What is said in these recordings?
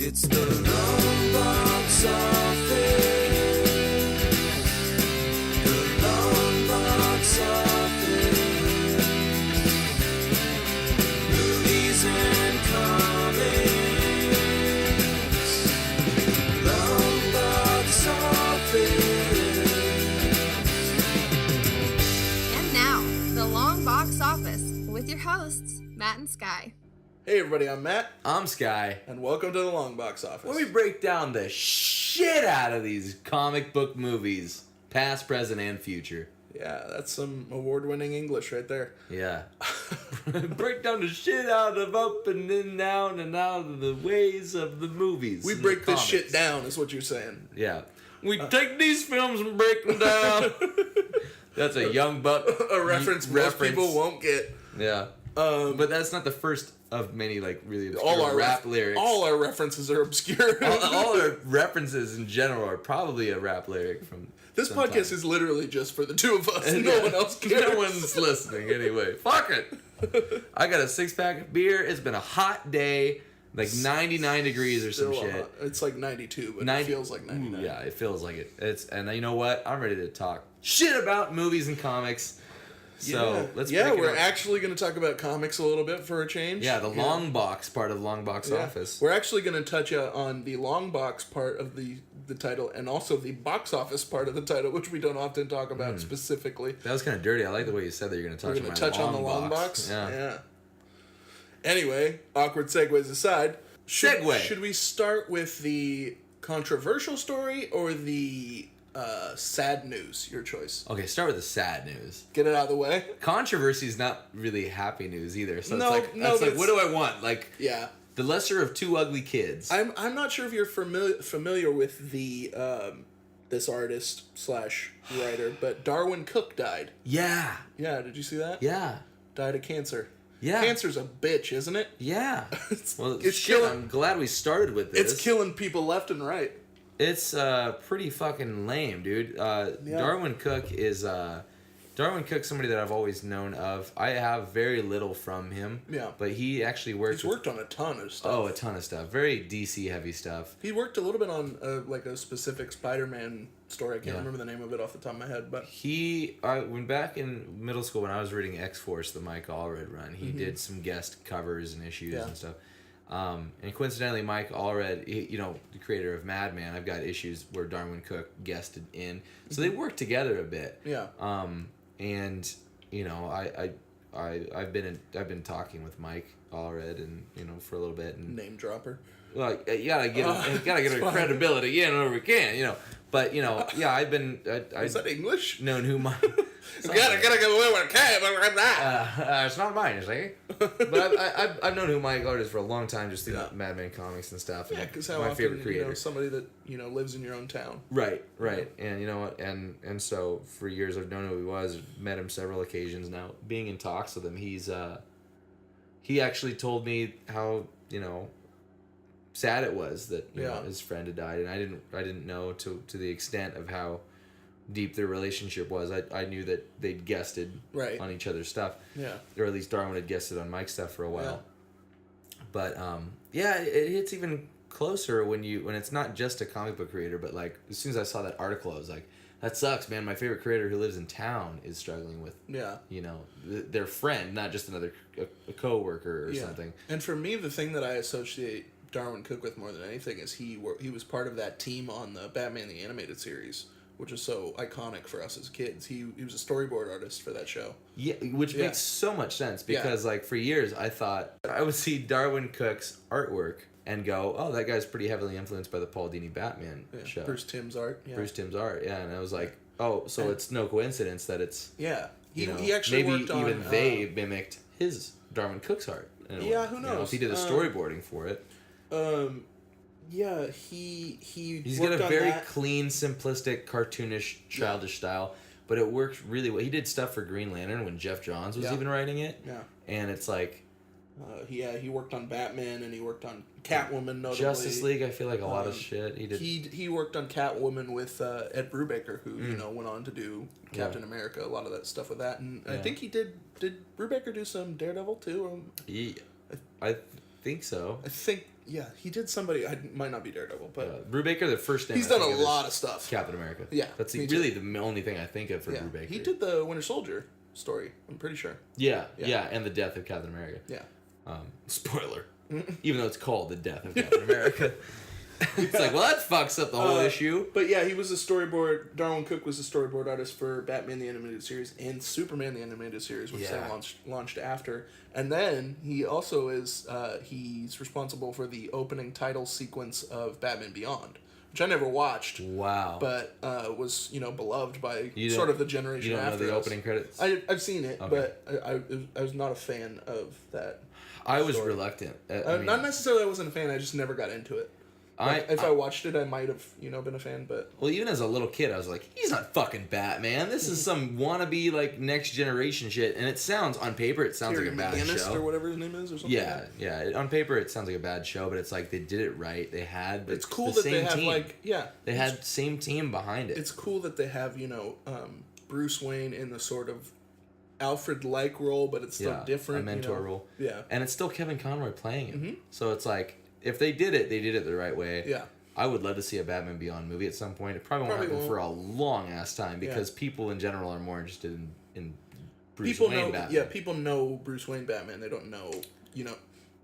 It's the Longbox Office. The Longbox Office. Movies and comics. Longbox Office. And now, the Longbox Office with your hosts, Matt and Sky. Hey everybody, I'm Matt, I'm Sky. and welcome to the Longbox Office. Where we break down the shit out of these comic book movies, past, present, and future. Yeah, that's some award-winning English right there. Yeah. Break down the shit out of up and then down and out of the ways of the movies. We and break the this shit comics. down, is what you're saying. Yeah. We take these films and break them down. That's a young buck A reference most people won't get. Yeah. But that's not the first of many, like, really obscure All our rap lyrics. All our references are obscure. all our references in general are probably a rap lyric from This sometime. podcast is literally just for the two of us. And No one else cares. No one's listening anyway. Fuck it. I got a 6-pack of beer. It's been a hot day, like 99 degrees or some Still shit. hot. It's like 92, but 90 it feels like 99. Ooh, yeah, it feels like it. And you know what? I'm ready to talk shit about movies and comics. So let's break it we're up. actually going to talk about comics a little bit for a change. Yeah, the long box part of Longbox Yeah. Office. We're actually going to touch on the long box part of the title and also the box office part of the title, which we don't often talk about specifically. That was kind of dirty. I like the way you said that you're going to touch We're on going my to touch on the long box. Yeah. Anyway, awkward segues aside. Segue. Should we start with the controversial story or the sad news? Your choice. Okay, start with the sad news. Get it out of the way. Controversy is not really happy news either. So No, it's like, no, it's like, but what do I want? Like, Yeah. the lesser of two ugly kids. I'm not sure if you're familiar with the this artist / writer, but Darwyn Cooke died. Yeah. Yeah, did you see that? Yeah. Died of cancer. Yeah. Cancer's a bitch, isn't it? Yeah. Well, it's shit, killing- I'm glad we started with this. It's killing people left and right. It's pretty fucking lame, dude. Darwyn Cooke is Darwyn Cooke's somebody that I've always known of. I have very little from him. Yeah. But he actually He's worked on a ton of stuff. Oh, a ton of stuff. Very DC heavy stuff. He worked a little bit on like a specific Spider-Man story. I can't remember the name of it off the top of my head, but When back in middle school when I was reading X-Force, the Mike Allred run, he did some guest covers and issues and stuff. And coincidentally, Mike Allred, the creator of Madman, I've got issues where Darwyn Cooke guested in, so they worked together a bit. Yeah. And I've been talking with Mike Allred and for a little bit and Name dropper. well, you gotta get her credibility whenever we can, But I've been Is that English? known who Mike. Gotta go away with a cat, but I'm not. It's not mine, you see. But I've known who Mike Allred is for a long time, just through Madman comics and stuff. Yeah, and because how my often favorite creator. somebody that lives in your own town. Right, and you know what, and so for years I've known who he was, met him several occasions now. Being in talks with him, he actually told me how sad it was that his friend had died, and I didn't know to the extent of how deep their relationship was. I knew that they'd guested on each other's stuff, or at least Darwyn had guested on Mike's stuff for a while. But it hits even closer when it's not just a comic book creator, but like as soon as I saw that article, I was like, that sucks, man. My favorite creator who lives in town is struggling with their friend, not just another a coworker or something. And for me, the thing that I associate Darwyn Cooke with more than anything is he was part of that team on the Batman the Animated Series, which is so iconic for us as kids. He was a storyboard artist for that show. Yeah, which makes so much sense because like for years I thought I would see Darwyn Cooke's artwork and go, oh, that guy's pretty heavily influenced by the Paul Dini Batman show. Bruce Timm's art. Yeah. Bruce Timm's art, and I was like, oh, so it's no coincidence that it's He actually maybe worked on even they mimicked his Darwyn Cooke's art. Who knows? If he did the storyboarding for it. He's got a very clean, simplistic, cartoonish, childish style, but it works really well. He did stuff for Green Lantern when Jeff Johns was even writing it. Yeah. And it's like... he worked on Batman and he worked on Catwoman, notably. Justice League, I feel like a lot of shit he did. He worked on Catwoman with Ed Brubaker, who went on to do Captain America, a lot of that stuff with that. And I think he did Brubaker do some Daredevil too? I think so. I think, yeah, he did somebody. I might not be Daredevil, but Brubaker, the first name he's I done a think of is lot of stuff. Captain America. Yeah, that's me really the only thing I think of for Yeah, Brubaker. he did the Winter Soldier story. I'm pretty sure. Yeah, and the death of Captain America. Yeah. Spoiler. Even though it's called the death of Captain America. It's like, well, that fucks up the whole issue. But yeah, he was a storyboard. Darwyn Cooke was a storyboard artist for Batman the Animated Series and Superman the Animated Series, which they launched after. And then he also is he's responsible for the opening title sequence of Batman Beyond, which I never watched. Wow. But was beloved by sort of the generation after. You don't after know the us. opening credits? I've seen it, Okay. but I was not a fan of that. I was reluctant. Not necessarily I wasn't a fan. I just never got into it. If I watched it, I might have, been a fan, but... Well, even as a little kid, I was like, he's not fucking Batman. This is some wannabe, like, next generation shit. And it sounds, on paper, it sounds like a bad show. Or whatever his name is, or something. Yeah. On paper, it sounds like a bad show, but it's like they did it right. They had it's cool that they have, team. They had same team behind it. It's cool that they have, Bruce Wayne in the sort of Alfred-like role, but it's still different. A mentor role. Yeah. And it's still Kevin Conroy playing it. So it's like... If they did it the right way. Yeah. I would love to see a Batman Beyond movie at some point. It probably won't happen for a long ass time because people in general are more interested in Bruce Wayne Batman. Yeah, people know Bruce Wayne Batman. They don't know,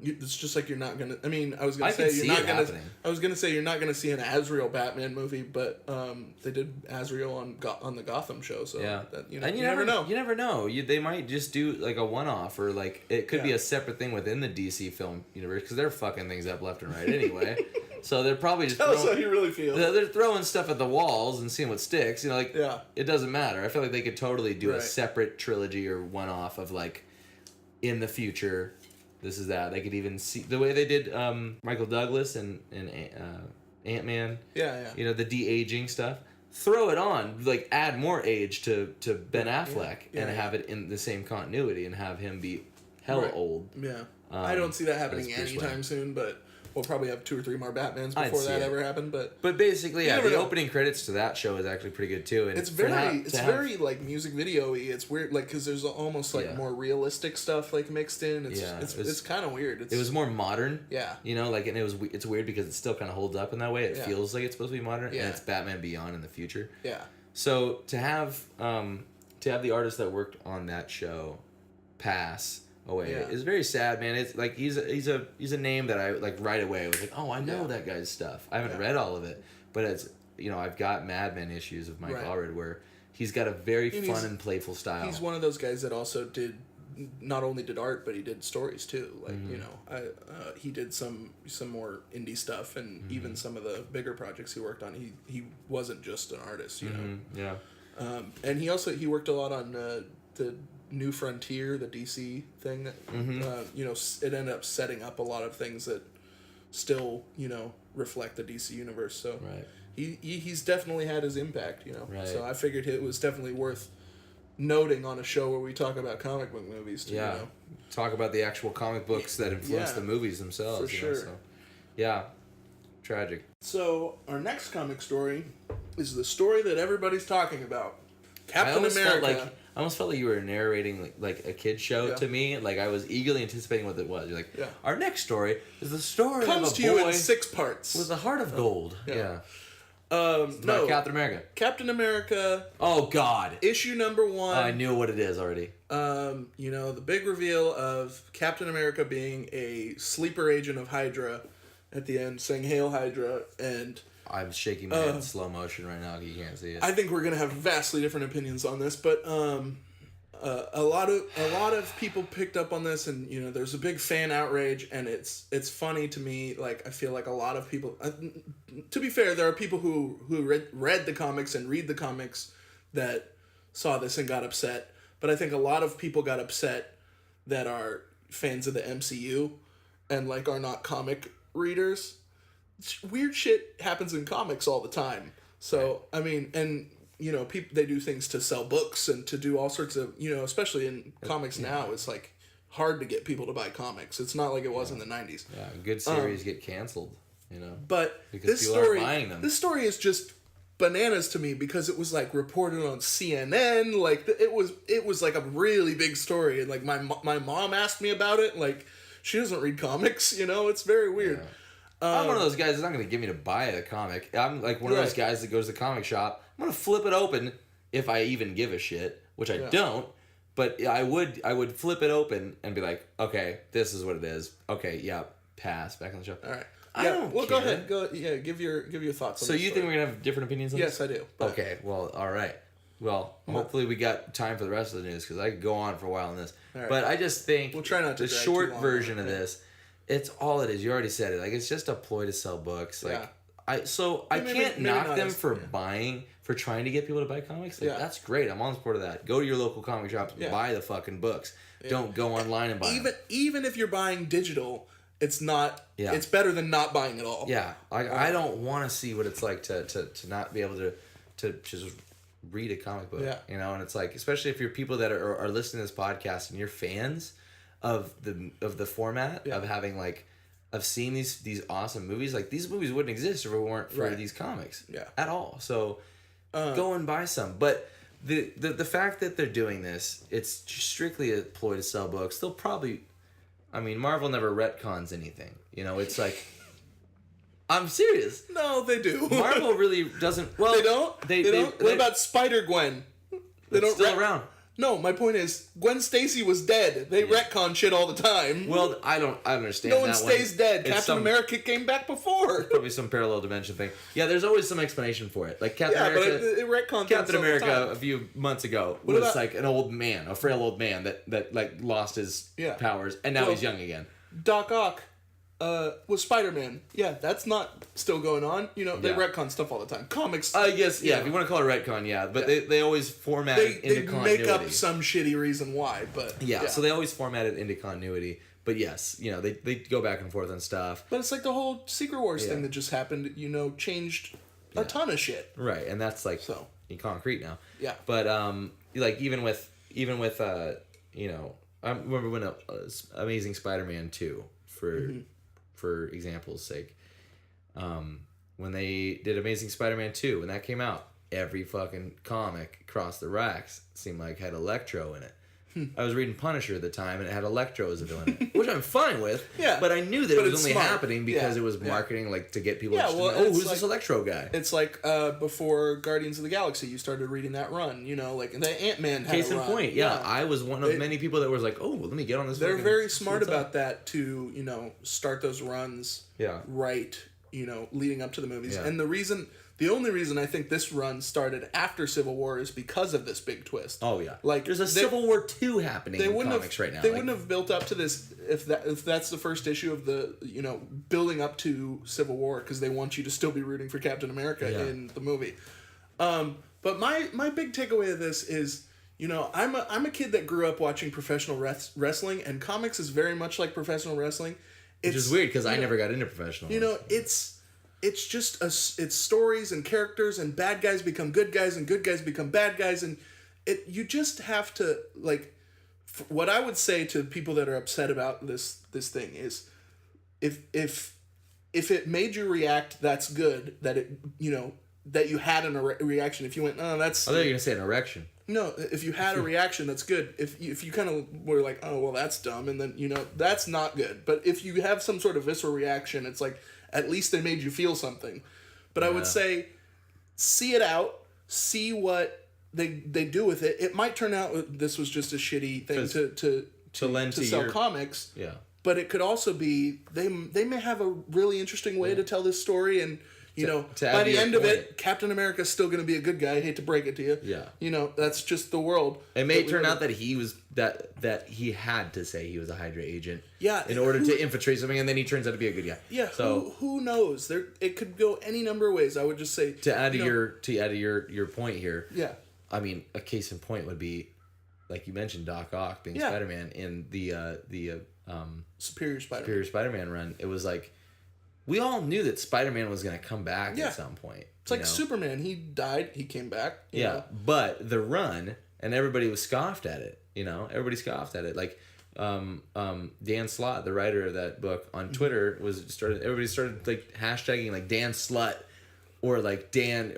it's just like you're not gonna. I mean, I was gonna say you're not gonna. I was gonna say you're not gonna see an Azrael Batman movie, but they did Azrael on the Gotham show, so and you never know. You never know. They might just do like a one-off, or like it could be a separate thing within the DC film universe because they're fucking things up left and right anyway. So they're probably just tell us how you really feel. They're throwing stuff at the walls and seeing what sticks. It doesn't matter. I feel like they could totally do a separate trilogy or one-off of like in the future. This is that. They could even see the way they did Michael Douglas and Ant-Man. Yeah. The de-aging stuff. Throw it on. Like, add more age to Ben Affleck and have it in the same continuity and have him be hella old. Yeah. I don't see that happening anytime soon, but we'll probably have 2 or 3 more Batmans before that ever happened. But basically, the opening credits to that show is actually pretty good too. And it's very like music video-y. It's weird, like because there's almost like more realistic stuff like mixed in. It's kind of weird. It was more modern. Yeah. And it's weird because it still kind of holds up in that way. It feels like it's supposed to be modern, and it's Batman Beyond in the future. Yeah. So to have the artist that worked on that show pass away is very sad, man. It's like he's a name that I like right away. I was like, oh, I know that guy's stuff. I haven't read all of it, but it's I've got Mad Men issues of Mike Allred where he's got a very fun and playful style. He's one of those guys that also not only did art, but he did stories too. Like he did some more indie stuff, and even some of the bigger projects he worked on. He wasn't just an artist, Yeah. And he worked a lot on the New Frontier, the DC thing that it ended up setting up a lot of things that still reflect the DC universe. So he's definitely had his impact. So I figured it was definitely worth noting on a show where we talk about comic book movies. Talk about the actual comic books that influence the movies themselves. For sure. Tragic. So our next comic story is the story that everybody's talking about. Captain America. I almost felt like you were narrating like a kid's show to me. Like I was eagerly anticipating what it was. You're like, our next story is the story comes of a to you boy in 6 parts with a heart of gold. No, Captain America. Captain America. Oh God. Issue number 1. I knew what it is already. The big reveal of Captain America being a sleeper agent of Hydra at the end, saying "Hail Hydra," and I'm shaking my head in slow motion right now. You can't see it. I think we're gonna have vastly different opinions on this, but a lot of people picked up on this, and there's a big fan outrage, and it's funny to me. Like I feel like a lot of people. To be fair, there are people who read the comics and read the comics that saw this and got upset, but I think a lot of people got upset that are fans of the MCU and like are not comic readers. Weird shit happens in comics all the time. So I mean, and people, they do things to sell books and to do all sorts of especially in comics now. It's like hard to get people to buy comics. It's not like it was in the 90s. Yeah, good series get canceled. But because people aren't buying them. This story is just bananas to me because it was like reported on CNN. Like it was like a really big story, and like my mom asked me about it. Like She doesn't read comics, you know? It's very weird. I'm one of those guys that's not going to give me to buy a comic. I'm like one of those guys that goes to the comic shop. I'm going to flip it open if I even give a shit, which I don't. But I would flip it open and be like, okay, this is what it is. Okay, yeah, pass. Back on the show. All right. I don't care. Go ahead. Give your thoughts on So this you story. think we're going to have different opinions on this? Yes, I do. But Okay, well, all right. Well, hopefully we got time for the rest of the news because I could go on for a while on this. right. But I just think We'll try not to the drag short too long version on of it. this, it's all it is. You already said it. Like it's just a ploy to sell books. Like Yeah. I Maybe- can't maybe knock not them as- for for trying to get people to buy comics. Like, Yeah. that's great. I'm on support of that. Go to your local comic shops, Yeah. buy the fucking books. Don't go online and buy them. Even if you're buying digital, it's not. Yeah. It's better than not buying at all. Yeah, I don't want to see what it's like to not be able to just read a comic book. Yeah. You know, and it's like, especially if you're people that are listening to this podcast and you're fans of the format of having like of seeing these awesome movies. Like these movies wouldn't exist if it weren't for Right. these comics. Yeah. At all. So go and buy some. But the fact that they're doing this, it's just strictly a ploy to sell books. They'll probably, I mean, Marvel never retcons anything. You know, it's like, I'm serious. No, they do. Marvel really doesn't. Well, They don't. They don't. What about Spider-Gwen? They don't. still around? No, my point is, Gwen Stacy was dead. They retcon shit all the time. Well, I understand. no one that stays dead. It's Captain America came back before. Probably some parallel dimension thing. Yeah, there's always some explanation for it. Like Captain Yeah, but America. it retcons Captain things all the America time. a few months ago What was about- like an old man, a frail old man that like lost his Yeah. powers, and now Well, he's young again. Doc Ock was Spider-Man. Yeah, that's not still going on. You know, they Yeah. retcon stuff all the time. Comics. I guess yeah, if you want to call it retcon, yeah, but they always format they, it into they continuity. make up some shitty reason why, but yeah, so they always format it into continuity. But yes, you know, they go back and forth on stuff. But it's like the whole Secret Wars Yeah. thing that just happened. You know, changed a ton of shit. Right, and that's like So. in concrete now. Yeah. But like even with you know, I remember when Amazing Spider-Man 2 for example's sake, when they did Amazing Spider-Man 2 when that came out, every fucking comic across the racks seemed like had Electro in it. I was reading Punisher at the time, and it had Electro as a villain, in it, which I'm fine with. Yeah. But I knew that But it was it's only smart. happening because Yeah. it was Yeah. marketing, like to get people Yeah, interested. well, in, it's who's this like- Electro guy? It's like before Guardians of the Galaxy, you started reading that run. You know, like the Ant-Man had Case a in run. point, yeah, I was one of many people that was like, "Oh, let me get on this." They're fucking- very see smart what's up." about that to, you know, start those runs Yeah. right, you know, leading up to the movies. Yeah. And the only reason I think this run started after Civil War is because of this big twist. Oh yeah, Like, there's a they- Civil War 2 happening They in wouldn't comics have right now. They Like, wouldn't have built up to this if that's the first issue of the, you know, building up to Civil War, because they want you to still be rooting for Captain America Yeah. in the movie. But my big takeaway of this is, you know, I'm a kid that grew up watching professional wrestling, and comics is very much like professional wrestling. which is weird because I never got into professional. You know, it's just it's stories and characters, and bad guys become good guys and good guys become bad guys, and you just have to, like, what I would say to people that are upset about this thing is, if it made you react, that's good. That it, you know, that you had a reaction. If you went, oh, that's I thought you were gonna say an erection. no, if you had a reaction, that's good. If you kind of were like, oh, well, that's dumb, and then, you know, that's not good. But if you have some sort of visceral reaction, it's like, at least they made you feel something. But I would say, see it out, see what they do with it. It might turn out this was just a shitty thing to lend to sell your comics. Yeah. But it could also be, they may have a really interesting way to tell this story, and, you know, to add by to the your end of it, point. Captain America's still going to be a good guy. I hate to break it to you. Yeah. You know, that's just the world. It may that we turn live out that he was that he had to say he was a Hydra agent. Yeah, In order to infiltrate something, and then he turns out to be a good guy. Yeah, So who knows? It could go any number of ways. I would just say, to add to you know, your point here. yeah, I mean, a case in point would be, like you mentioned, Doc Ock being Yeah. Spider-Man in the Superior Spider-Man. Superior Spider-Man run. It was like, we all knew that Spider-Man was going to come back Yeah. at some point. It's like you know? Superman. He died. He came back. you Yeah, know. but the run, and everybody was scoffed at it. You know, everybody scoffed at it. Like, Dan Slott, the writer of that book, on Twitter everybody started like hashtagging like Dan Slut, or like Dan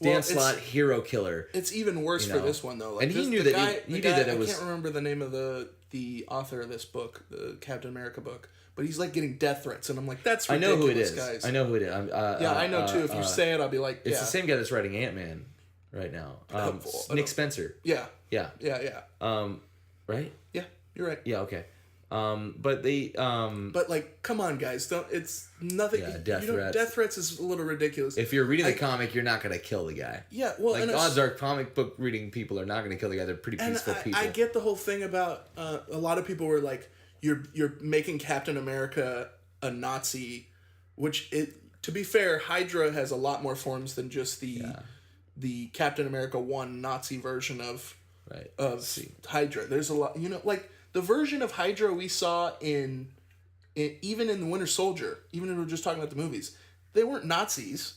Well, Slott hero killer. It's even worse You for know. this one though. Like, And he this, knew the that guy, he the knew guy, that it was- I can't remember the name of the the author of this book, the Captain America book, but he's like getting death threats, and I'm like, that's I ridiculous, know who it is. guys. I know who it is. I know too. If you say it, I'll be like, it's the same guy that's writing Ant-Man right now. Nick Spencer. Yeah. Yeah. Right? Yeah, you're right. Yeah. Okay. But they But like, come on, guys! Don't. It's nothing. Yeah, death you know, threats. Death threats is a little ridiculous. if you're reading the comic, you're not gonna kill the guy. Yeah, well, Like and odds are, comic book reading people are not gonna kill the guy. They're pretty peaceful people. I get the whole thing about a lot of people were like, you're making Captain America a Nazi, which to be fair, Hydra has a lot more forms than just the Captain America 1 Nazi version of Hydra. There's a lot, like the version of Hydra we saw in even in the Winter Soldier, even if we're just talking about the movies, they weren't Nazis.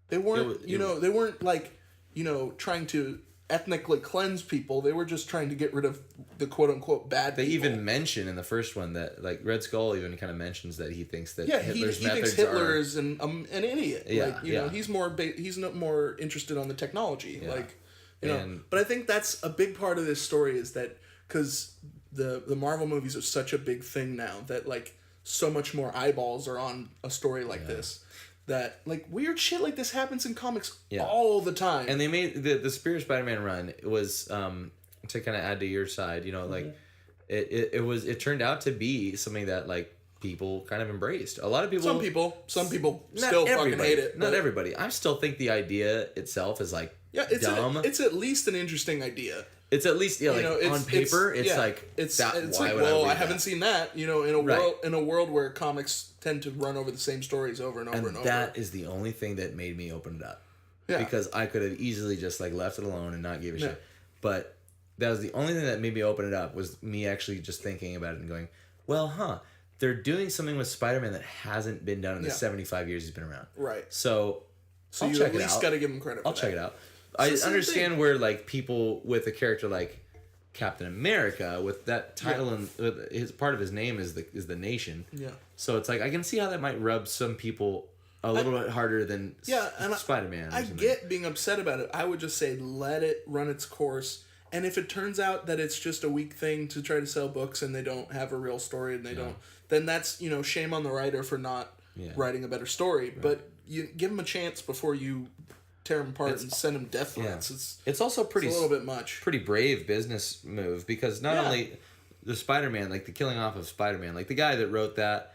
They weren't, they weren't like, trying to ethnically cleanse people. They were just trying to get rid of the quote unquote bad They people. even mention in the first one that, like, Red Skull even kind of mentions that he thinks that Hitler's Hitler's methods he thinks Hitler are... is an idiot. Yeah, he's not more interested on the technology. Yeah. But I think that's a big part of this story is that because the Marvel movies are such a big thing now that like so much more eyeballs are on a story like this. That like weird shit like this happens in comics all the time. And they made the Spear Spider-Man run. It was to kind of add to your side, like it turned out to be something that like people kind of embraced. A lot of people, some people still fucking hate it. Not everybody. I still think the idea itself is like dumb. It's at least an interesting idea. It's at least on paper. I haven't seen that. In a world where comics tend to run over the same stories over and over and over. That is the only thing that made me open it up. Yeah. Because I could have easily just like left it alone and not gave a shit. But that was the only thing that made me open it up, was me actually just thinking about it and going, well, they're doing something with Spider-Man that hasn't been done in the 75 years he's been around. Right. So I'll you check at it least out. got to give him credit for I'll that. check it out. I understand where like people with a character like Captain America with that title and his part of his name is the nation. Yeah. So it's like I can see how that might rub some people a little bit harder than Spider-Man. I get being upset about it. I would just say let it run its course. And if it turns out that it's just a weak thing to try to sell books and they don't have a real story and they don't, then that's shame on the writer for not writing a better story. Right. But you give them a chance before you tear them apart and send them death threats. It's also a little bit much. Pretty brave business move because not only the Spider-Man, like the killing off of Spider-Man, like the guy that wrote that,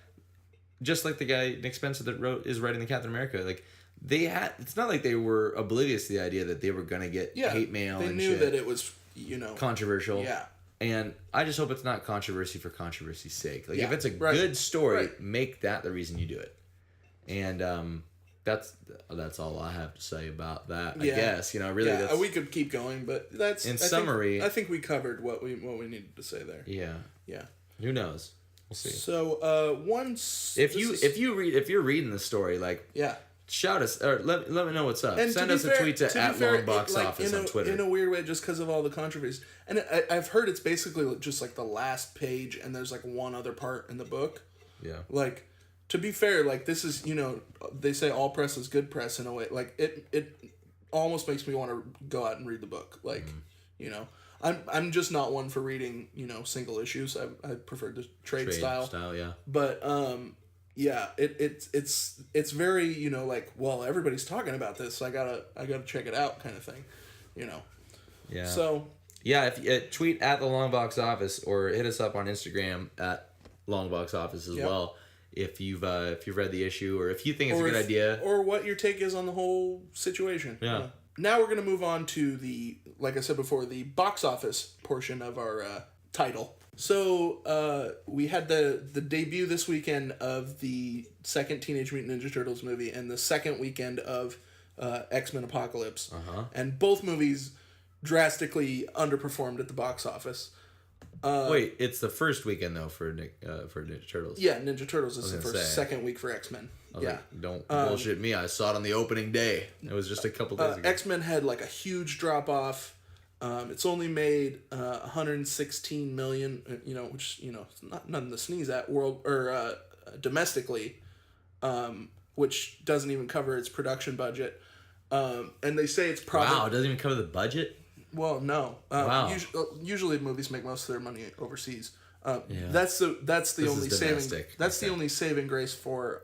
just like the guy Nick Spencer that is writing the Captain America, like it's not like they were oblivious to the idea that they were gonna get hate mail. They and knew shit. that it was controversial. Yeah. And I just hope it's not controversy for controversy's sake. Like if it's a good story, make that the reason you do it. And that's all I have to say about that. I guess really. We could keep going, but that's in summary. I think we covered what we needed to say there. Yeah. Who knows? We'll see. So once if you're reading the story, like shout us or let me know what's up. And send us a tweet to @Longbox Office on Twitter. In a weird way, just because of all the controversies. And I've heard it's basically just like the last page, and there's like one other part in the book. Yeah. Like, to be fair, like this is they say all press is good press in a way. Like it almost makes me want to go out and read the book. Like I'm just not one for reading single issues. I prefer the trade style. But it's very like, well, everybody's talking about this, so I gotta check it out kind of thing, Yeah. So if you tweet at the Longbox Office or hit us up on Instagram at Longbox Office as well. If you've read the issue or if you think it's a good idea or what your take is on the whole situation. Yeah. Now we're gonna move on to like I said before, the box office portion of our title. So we had the debut this weekend of the second Teenage Mutant Ninja Turtles movie and the second weekend of X-Men Apocalypse. And both movies drastically underperformed at the box office. Wait, it's the first weekend though for Ninja Turtles. Yeah, Ninja Turtles is the second week for X-Men. Like, don't bullshit me. I saw it on the opening day. It was just a couple days ago. X-Men had like a huge drop off. It's only made 116 million, which it's not nothing to sneeze at domestically, which doesn't even cover its production budget. And they say it's probably it doesn't even cover the budget. Well, no. Wow. Usually movies make most of their money overseas. Yeah. That's the This only is saving. domestic. That's the Okay. only saving grace for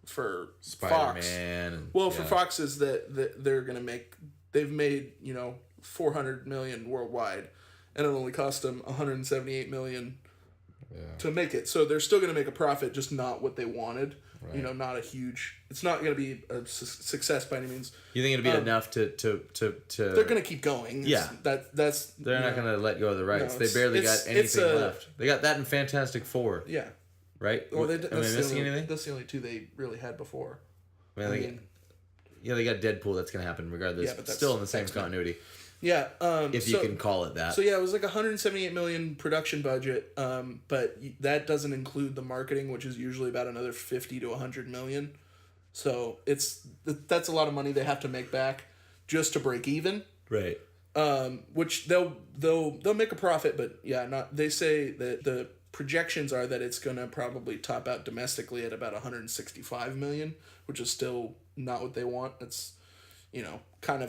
Fox. Spider-Man. And, Well, for Fox is that they're gonna make. They've made 400 million worldwide, and it only cost them 178 million to make it. So they're still gonna make a profit, just not what they wanted. Right. Not a huge. It's not gonna be a success by any means. You think it'd be enough to They're gonna keep going. Yeah. That's. They're not gonna let go of the rights. No, They barely it's got anything a- left. They got that in Fantastic Four, Yeah. right? Well, Am I missing anything? that's the only two they really had before. Well, they got Deadpool. That's gonna happen regardless. Yeah, but that's still in the same X-Men. continuity, Yeah. if you can call it that. So yeah, it was like 178 million production budget, but that doesn't include the marketing, which is usually about another 50 to 100 million. So that's a lot of money they have to make back just to break even. Right. Which they'll make a profit, but yeah, not. They say that the projections are that it's gonna probably top out domestically at about 165 million, which is still not what they want. It's kind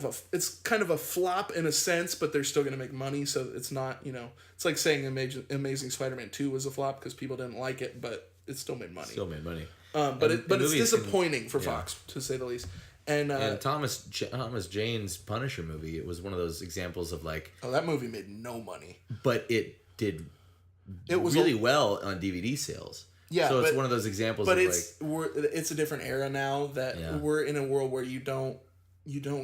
of a flop in a sense, but they're still gonna make money, so it's not it's like saying Amazing Spider-Man 2 was a flop because people didn't like it, but it still made money. Still made money. But And it's movies disappointing for Fox, to say the least. And Thomas Jane's Punisher movie, it was one of those examples of like, that movie made no money. but it did It was really well on DVD sales. Yeah, so it's but- one of those examples But of it's a different era now that Yeah. we're in a world where you don't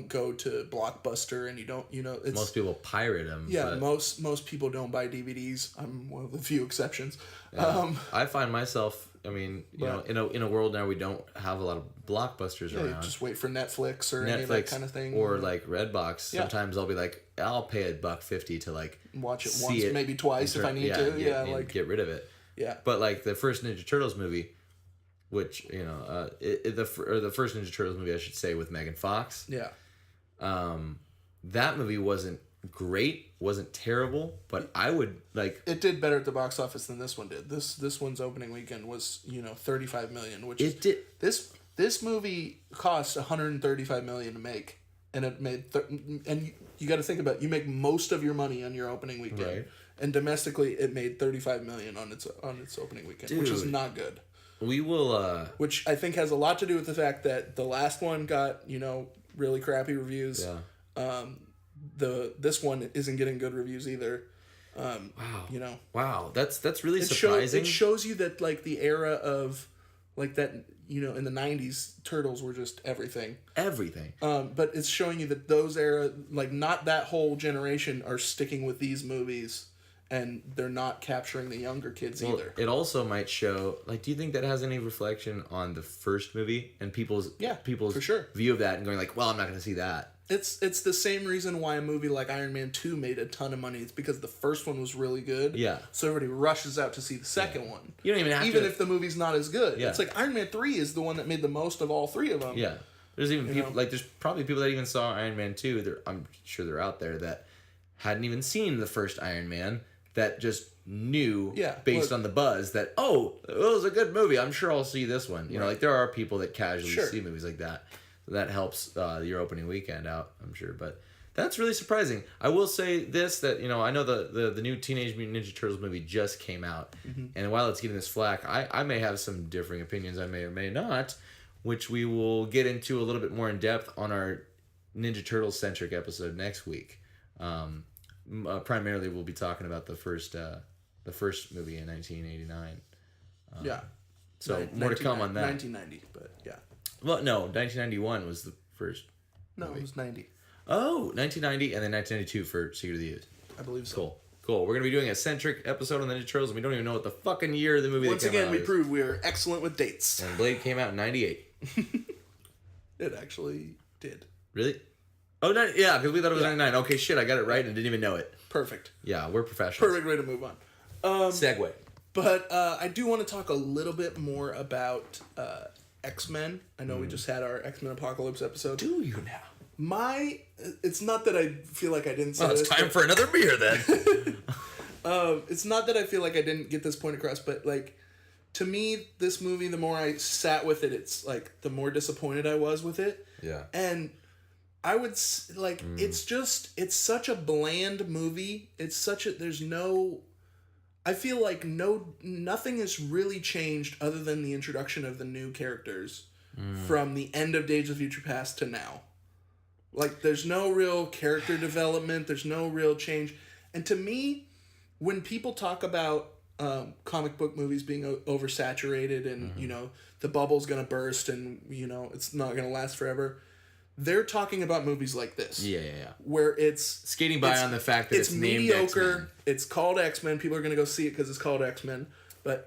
go to Blockbuster and you don't it's most people pirate them. yeah but most people don't buy DVDs. I'm one of the few exceptions. I find myself. I mean, in a world now we don't have a lot of blockbusters Yeah, around. just wait for Netflix or any of that kind of thing, or like Redbox. Yeah. Sometimes I'll be like, I'll pay $1.50 to like watch it see once, it maybe twice if I need to. and get rid of it. Yeah. But like the first Ninja Turtles movie, which the first Ninja Turtles movie I should say with Megan Fox. Yeah. That movie wasn't great, wasn't terrible, but I would like. It did better at the box office than this one did. This one's opening weekend was 35 million, which It did. This movie cost 135 million to make, and it made and you got to think about it, you make most of your money on your opening weekend, Right. and domestically it made 35 million on its opening weekend, which is Dude. not good. We will. Which I think has a lot to do with the fact that the last one got really crappy reviews. Yeah. This one isn't getting good reviews either. Wow. Wow. That's really It surprising. shows you that like the era of like that in the 90s turtles were just everything. Everything. But it's showing you that those era like not that whole generation are sticking with these movies, and they're not capturing the younger kids Well, either. it also might show. Like, do you think that has any reflection on the first movie and people's for sure. view of that and going like, well, I'm not going to see that. It's the same reason why a movie like Iron Man 2 made a ton of money. It's because the first one was really good. Yeah. So everybody rushes out to see the second one. You don't even have Even to. if the movie's not as good. Yeah. It's like Iron Man 3 is the one that made the most of all three of them. Yeah. There's even people know? like there's probably people that even saw Iron Man 2. I'm sure they're out there that hadn't even seen the first Iron Man that just knew based on the buzz that it was a good movie. I'm sure I'll see this one. You know, like there are people that casually see movies like that. So that helps your opening weekend out, I'm sure. But that's really surprising. I will say this, that I know the new Teenage Mutant Ninja Turtles movie just came out, and while it's getting this flack, I may have some differing opinions. I may or may not, which we will get into a little bit more in depth on our Ninja Turtles centric episode next week. Primarily, we'll be talking about the first movie in 1989. So more to come on that. 1990, but yeah. Well, no, 1991 was the first. No, it was 90. Oh, 1990 and then 1992 for Secret of the Ooze. I believe so. Cool. We're going to be doing a centric episode on the Ninja Turtles, and we don't even know what the fucking year of the movie Once that came again, out we is. proved we are excellent with dates. And Blade came out in 98. It actually did. Really? Oh, yeah, because we thought it was 99. Okay, shit, I got it right and didn't even know it. Perfect. Yeah, we're professionals. Perfect way to move on. Segue. But I do want to talk a little bit more about X-Men. I know we just had our X-Men Apocalypse episode. Do you now? It's not that I feel like I didn't say Well, it's this, time for another beer then. it's not that I feel like I didn't get this point across, but like to me, this movie, the more I sat with it, it's like the more disappointed I was with it. Yeah. And I would like it's such a bland movie. There's no. I feel like nothing has really changed other than the introduction of the new characters from the end of Days of Future Past to now. Like, there's no real character development. There's no real change. And to me, when people talk about comic book movies being oversaturated and, the bubble's going to burst and, it's not going to last forever, they're talking about movies like this. Yeah. Where it's... Skating by on the fact that it's named mediocre. X-Men. It's called X-Men. People are going to go see it because it's called X-Men.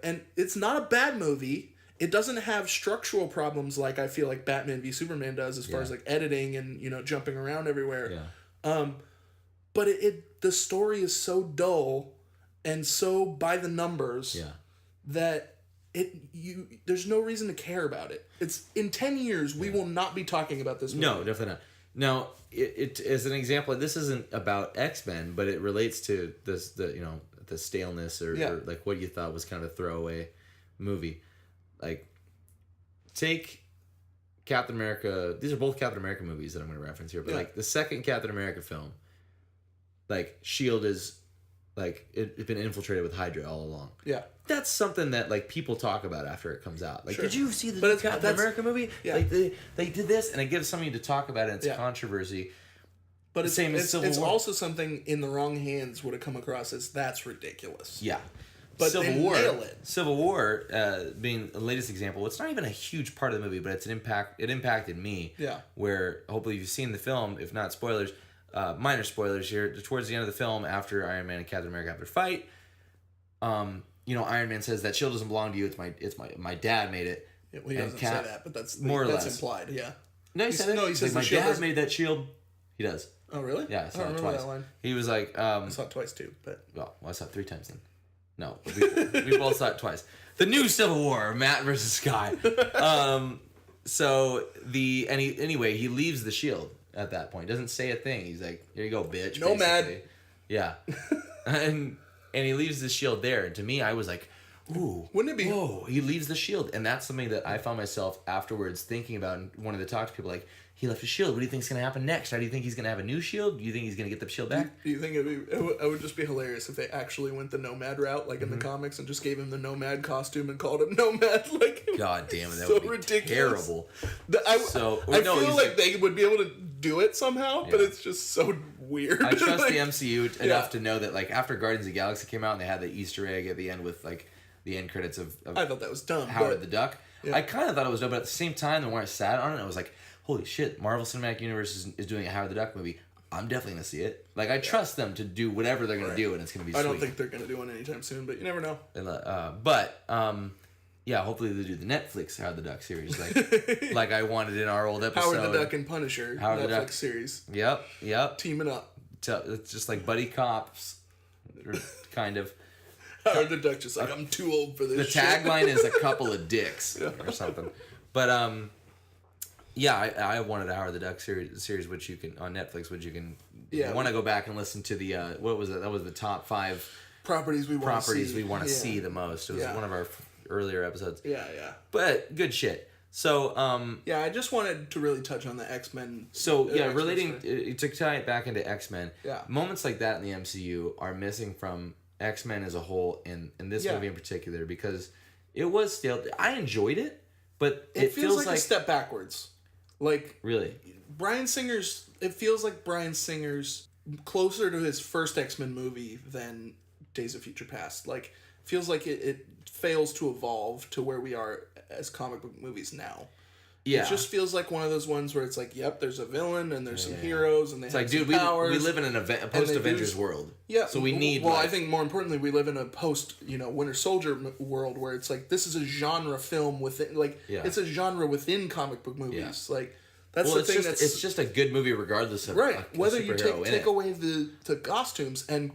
And it's not a bad movie. It doesn't have structural problems like I feel like Batman v Superman does as far as like editing and jumping around everywhere. Yeah. But the story is so dull and so by the numbers that there's no reason to care about it. It's in 10 years we will not be talking about this movie. No, definitely not. Now, it as an example, this isn't about X-Men, but it relates to the staleness or like what you thought was kind of a throwaway movie. Like, take Captain America. These are both Captain America movies that I'm going to reference here. But, like, the second Captain America film, like, S.H.I.E.L.D. is, like, it's been infiltrated with Hydra all along. Yeah. That's something that, like, people talk about after it comes out. Like, did you see the Captain America movie? Yeah. Like, they did this, and it gives something to talk about, and it's controversy. But it's also something in the wrong hands would have come across as that's ridiculous. Yeah. But nail it. Civil War, being the latest example, it's not even a huge part of the movie, but it's it impacted me. Yeah. Where hopefully you've seen the film, if not spoilers, minor spoilers here. Towards the end of the film, after Iron Man and Captain America have their fight, Iron Man says that shield doesn't belong to you. It's my dad made it. Yeah, well, he doesn't say that, but that's implied. Yeah. No, he said it. He says my dad made that shield. He does. Oh really? Yeah, I saw it twice. That line. He was like, I saw it twice too, but I saw it 3 times then. No, we both saw it twice. The new Civil War, Matt versus Sky. Anyway, he leaves the shield at that point. Doesn't say a thing. He's like, "Here you go, bitch." Nomad. Yeah, and he leaves the shield there. And to me, I was like, "Ooh, wouldn't it be?" Whoa, he leaves the shield, and that's something that I found myself afterwards thinking about and wanted to talk to people like. He left a shield. What do you think's gonna happen next? How do you think he's gonna have a new shield? Do you think he's gonna get the shield back? Do you think it would just be hilarious if they actually went the Nomad route, like in the comics, and just gave him the Nomad costume and called him Nomad? Like, God damn it, that so would be ridiculous. Terrible. I feel like they would be able to do it somehow, but it's just so weird. I trust the MCU enough to know that, like, after Guardians of the Galaxy came out and they had the Easter egg at the end with like the end credits of I thought that was dumb. Howard the Duck. Yeah. I kind of thought it was dumb, but at the same time, the more I sat on it, I was like, holy shit, Marvel Cinematic Universe is doing a Howard the Duck movie. I'm definitely going to see it. Like, I trust them to do whatever they're going to do, and it's going to be sweet. I don't think they're going to do one anytime soon, but you never know. And, yeah, hopefully they do the Netflix Howard the Duck series, like I wanted in our old episode. Howard the Duck and Punisher Netflix series. Yep. Teaming up. It's just like buddy cops, kind of. Howard the Duck just like, I'm too old for this. The tagline is a couple of dicks or something. But yeah, I wanted a Howard the Duck series, which you can on Netflix, which you can. Yeah, I want to go back and listen to the what was it? That was the top 5 properties we want to see the most. It was one of our earlier episodes. Yeah. But good shit. So I just wanted to really touch on the X-Men. So relating to tie it back into X-Men. Yeah, moments like that in the MCU are missing from X-Men as a whole, in this movie in particular, because it was stale. I enjoyed it, but it feels like a step backwards. Like, really, it feels like Bryan Singer's closer to his first X-Men movie than Days of Future Past. Like, feels like it fails to evolve to where we are as comic book movies now. Yeah. It just feels like one of those ones where it's like, yep, there's a villain and there's some heroes and they have some powers. We live in a post-Avengers world. Yeah. So we need... Well, I think more importantly, we live in a post-Winter Soldier world where it's like, this is a genre film within... Like, it's a genre within comic book movies. Yeah. Like, that's the thing that's... It's just a good movie regardless of... Right. Whether you take away the costumes, and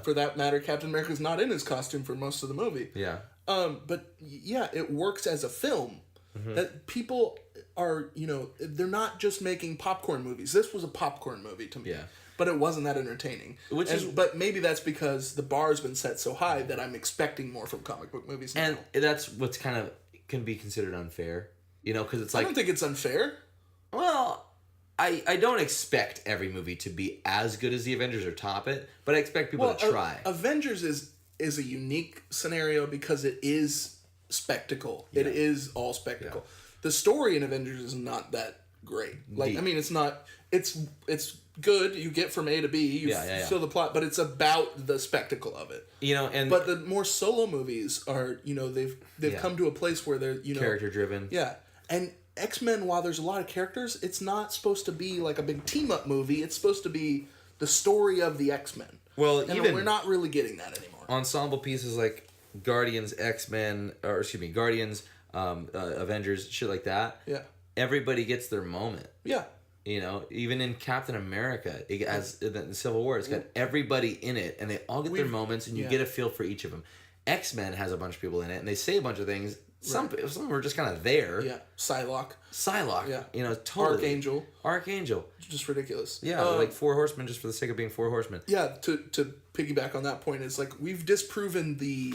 for that matter, Captain America's not in his costume for most of the movie. Yeah. But, yeah, it works as a film. Mm-hmm. That people are, they're not just making popcorn movies. This was a popcorn movie to me. Yeah. But it wasn't that entertaining. But maybe that's because the bar's been set so high that I'm expecting more from comic book movies now. And that's what's kind of can be considered unfair. Because it's like... I don't think it's unfair. Well, I don't expect every movie to be as good as the Avengers or top it, but I expect people to try. Avengers is a unique scenario because it is spectacle. It is all spectacle. The story in Avengers is not that great. Like, Deep. I mean, it's not. It's good. You get from A to B. You feel the plot, but it's about the spectacle of it. But the more solo movies are, they've come to a place where they're, character driven. Yeah, and X-Men, while there's a lot of characters, it's not supposed to be like a big team-up movie. It's supposed to be the story of the X-Men. Well, and even we're not really getting that anymore. Ensemble pieces like Guardians, Guardians, Avengers, shit like that. Yeah. Everybody gets their moment. Yeah. Even in Captain America, in Civil War, it's got everybody in it, and they all get their moments, and you get a feel for each of them. X-Men has a bunch of people in it, and they say a bunch of things. Some of them are just kind of there. Yeah. Psylocke. Yeah. Totally. Archangel. Just ridiculous. Yeah, like 4 horsemen just for the sake of being 4 horsemen. Yeah, to piggyback on that point, it's like we've disproven the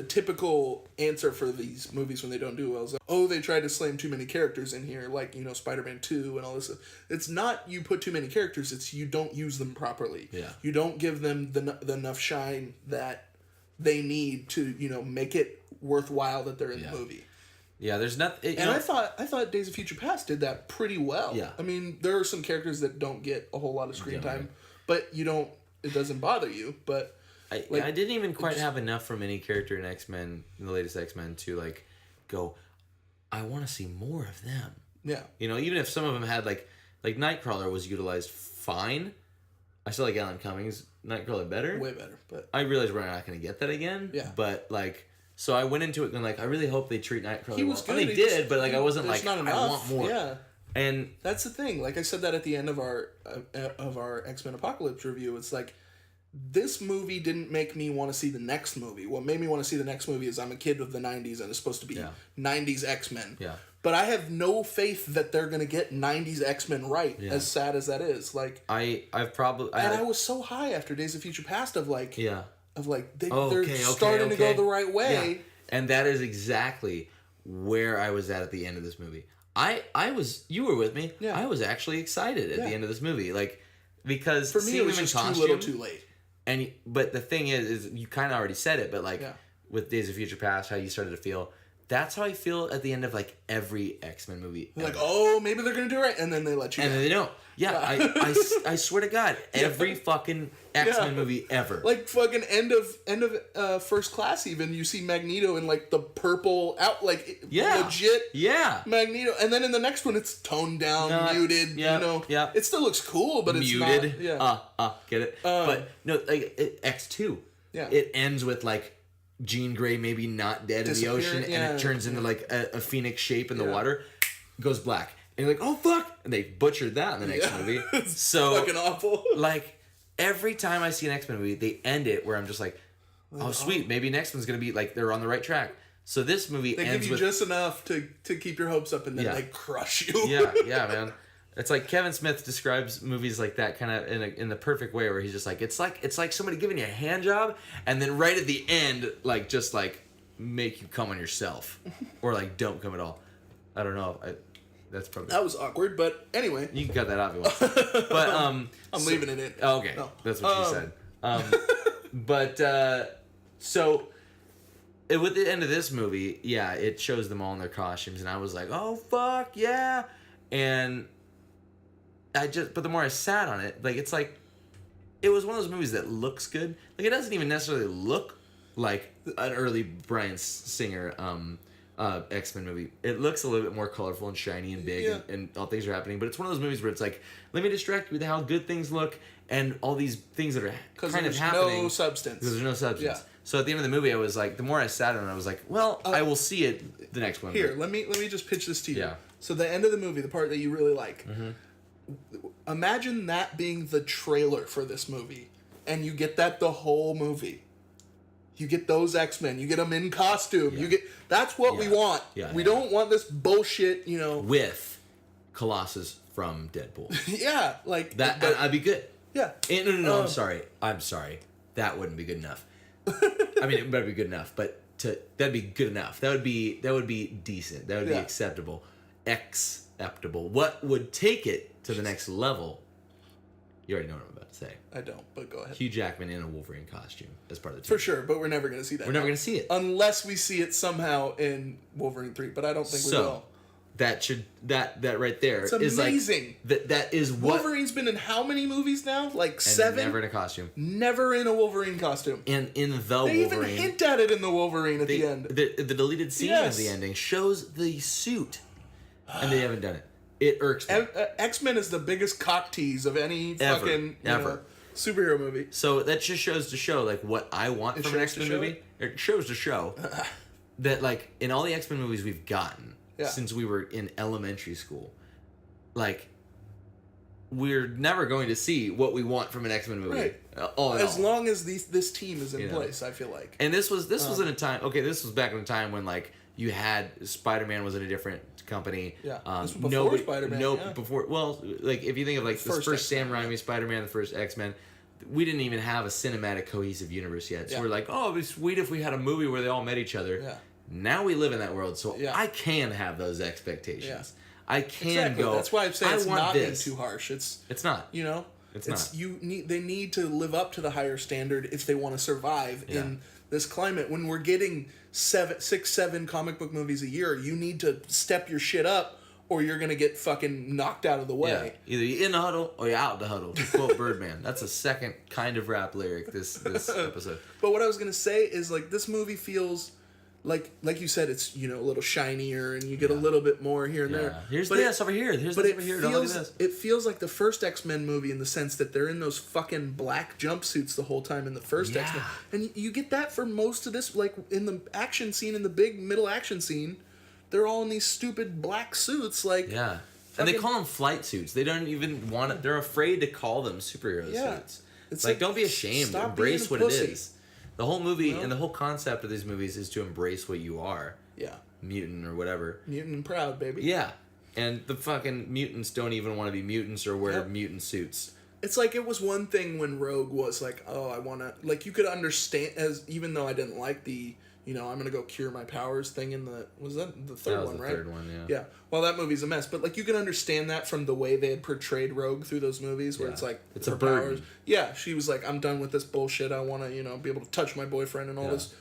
typical answer for these movies when they don't do well. It's like, they tried to slam too many characters in here, like, Spider-Man 2 and all this stuff. It's not you put too many characters, it's you don't use them properly. Yeah. You don't give them the enough shine that they need to, make it worthwhile that they're in the movie. Yeah, there's nothing. I thought Days of Future Past did that pretty well. Yeah. I mean, there are some characters that don't get a whole lot of screen time, but it doesn't bother you. But I didn't even quite have enough from any character in X-Men, in the latest X-Men, to like go, I want to see more of them. Yeah. Even if some of them had like Nightcrawler was utilized fine. I still like Alan Cummings' Nightcrawler better. Way better, but I realize we're not going to get that again. Yeah. But so I went into it going I really hope they treat Nightcrawler he was well. good. And they did, but I wasn't there's not I enough. want more. Yeah. And that's the thing. Like I said that at the end of our X-Men Apocalypse review, it's like this movie didn't make me want to see the next movie. What made me want to see the next movie is I'm a kid of the 90s and it's supposed to be 90s X-Men. Yeah. But I have no faith that they're going to get 90s X-Men right, as sad as that is. Like I was so high after Days of Future Past of like they're okay, starting to go the right way. Yeah. And that is exactly where I was at the end of this movie. You were with me. Yeah. I was actually excited at the end of this movie, because for me it was just too little, too late. But the thing is you kind of already said it, but with Days of Future Past, how you started to feel. That's how I feel at the end of every X-Men movie. Like, maybe they're gonna do it right, and then they let you. And down. then they don't. Yeah, I swear to God, every fucking X-Men movie ever. Like fucking end of First Class, even you see Magneto in the purple legit. Yeah. Magneto, and then in the next one it's toned down, muted. Yeah. It still looks cool, but it's muted. not. Get it? But no, X2. Yeah. It ends with Jean Grey maybe not dead in the ocean, and it turns into a phoenix shape in the water, goes black, and you're like, oh fuck, and they butchered that in the next movie. So fucking awful. Every time I see an X-Men movie, they end it where I'm just like, oh sweet, maybe next one's gonna be they're on the right track. So this movie they ends give you just enough to keep your hopes up, and then they crush you. yeah, man. It's like Kevin Smith describes movies like that kind of in the perfect way, where he's just it's like somebody giving you a hand job, and then right at the end, just make you come on yourself, or don't come at all. I don't know. That's probably that was awkward, but anyway, you can cut that out if you want. But I'm leaving it in. Oh, okay, that's what she said. But so. With the end of this movie, it shows them all in their costumes, and I was like, "Oh fuck yeah!" And but the more I sat on it, it was one of those movies that looks good. It doesn't even necessarily look like an early Bryan Singer X-Men movie. It looks a little bit more colorful and shiny and big, and all things are happening. But it's one of those movies where it's let me distract you with how good things look and all these things that are kind of happening. No substance. Because there's no substance. Yeah. So at the end of the movie, I was like, the more I sat on it, I was like, well, I will see it the next one. Here, let me just pitch this to you. Yeah. So the end of the movie, the part that you really like. Mm-hmm. Imagine that being the trailer for this movie, and you get that the whole movie. You get those X-Men. You get them in costume. You get that's what we want. We don't want this bullshit. With Colossus from Deadpool. Yeah, that. I'd be good. Yeah. No. I'm sorry. That wouldn't be good enough. I mean, it better be good enough, but that'd be good enough. That would be decent. That would be acceptable. acceptable. What would take it to the next level? You already know what I'm about to say. I don't, but go ahead. Hugh Jackman in a Wolverine costume as part of the For team. sure, but we're never going to see that. We're never going to see it. Unless we see it somehow in Wolverine 3, but I don't think we will. That right there It's is amazing. like that is what Wolverine's been in how many movies now? Like and 7? never in a costume. Never in a Wolverine costume. And in the They Wolverine, even hint at it in the Wolverine at they- the end. the deleted scene Yes. of the ending shows the suit, and they haven't done it. It irks me. X-Men is the biggest cock tease of any Ever. fucking Ever. superhero movie. So that just shows to show like what I want It from an shows to X-Men show movie. It shows to show that like in all the X-Men movies we've gotten Yeah. since we were in elementary school, like we're never going to see what we want from an X-Men movie. Right. All in As all. long as this team is in You know. place, I feel like. And this was in a time. Okay, this was back in a time when like you had Spider-Man was in a different company. Yeah, this was before nobody, Spider-Man, No, yeah. before. Well, like if you think of like the First first Sam X-Men, Raimi Spider-Man, the first X-Men, we didn't even have a cinematic cohesive universe yet. So Yeah. we're like, oh, it'd be sweet if we had a movie where they all met each other. Yeah. Now we live in that world, so Yeah. I can have those expectations. Yeah. I can Exactly. go. That's why I'm saying I it's want not this. being too harsh. It's It's not. you know, It's not. They need to live up to the higher standard if they want to survive Yeah. in this climate. When we're getting 6, 7 comic book movies a year, you need to step your shit up, or you're gonna get fucking knocked out of the Yeah. way. Either you're in the huddle or you're out the huddle. To quote Birdman. That's a second kind of rap lyric this episode. But what I was gonna say is like this movie feels like you said, it's a little shinier and you get a little bit more here and there. Here's But this over here. Here's But this it over here. Don't look at feels this. it feels like the first X-Men movie in the sense that they're in those fucking black jumpsuits the whole time in the first Yeah. X-Men, and you get that for most of this. Like in the action scene, in the big middle action scene, they're all in these stupid black suits. Like Yeah. And they fucking- call them flight suits. They don't even want it. They're afraid to call them superhero Yeah. suits. It's Like, like, don't be ashamed. stop Embrace being what a pussy. it is. The whole movie You know? and the whole concept of these movies is to embrace what you are. yeah, Mutant or whatever. mutant and proud, baby. Yeah. And the fucking mutants don't even want to be mutants or wear Yep. mutant suits. It's like it was one thing when Rogue was like, oh, I want to, like, you could understand, as even though I didn't like the, I'm going to go cure my powers thing in was that the third That was one, the right? third one, yeah. Yeah. Well, that movie's a mess, but like you can understand that from the way they had portrayed Rogue through those movies, where Yeah. it's like It's a her burden. Yeah, she was like, I'm done with this bullshit. I want to, be able to touch my boyfriend and all this.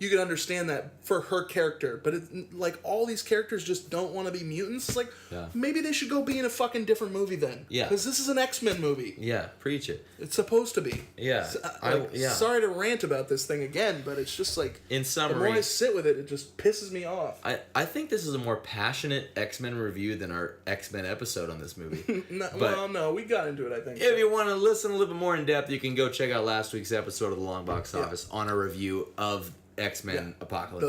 You can understand that for her character, but it, like all these characters just don't want to be mutants. It's like Yeah. maybe they should go be in a fucking different movie then. Yeah. Because this is an X-Men movie. Yeah. Preach it. It's supposed to be. Yeah. So, I- yeah. Sorry to rant about this thing again, but it's just like In the summary, more I sit with it, it just pisses me off. I think this is a more passionate X-Men review than our X-Men episode on this movie. No, we got into it. I think. If you want to listen a little bit more in depth, you can go check out last week's episode of the Longbox Office on a review of X-Men Apocalypse.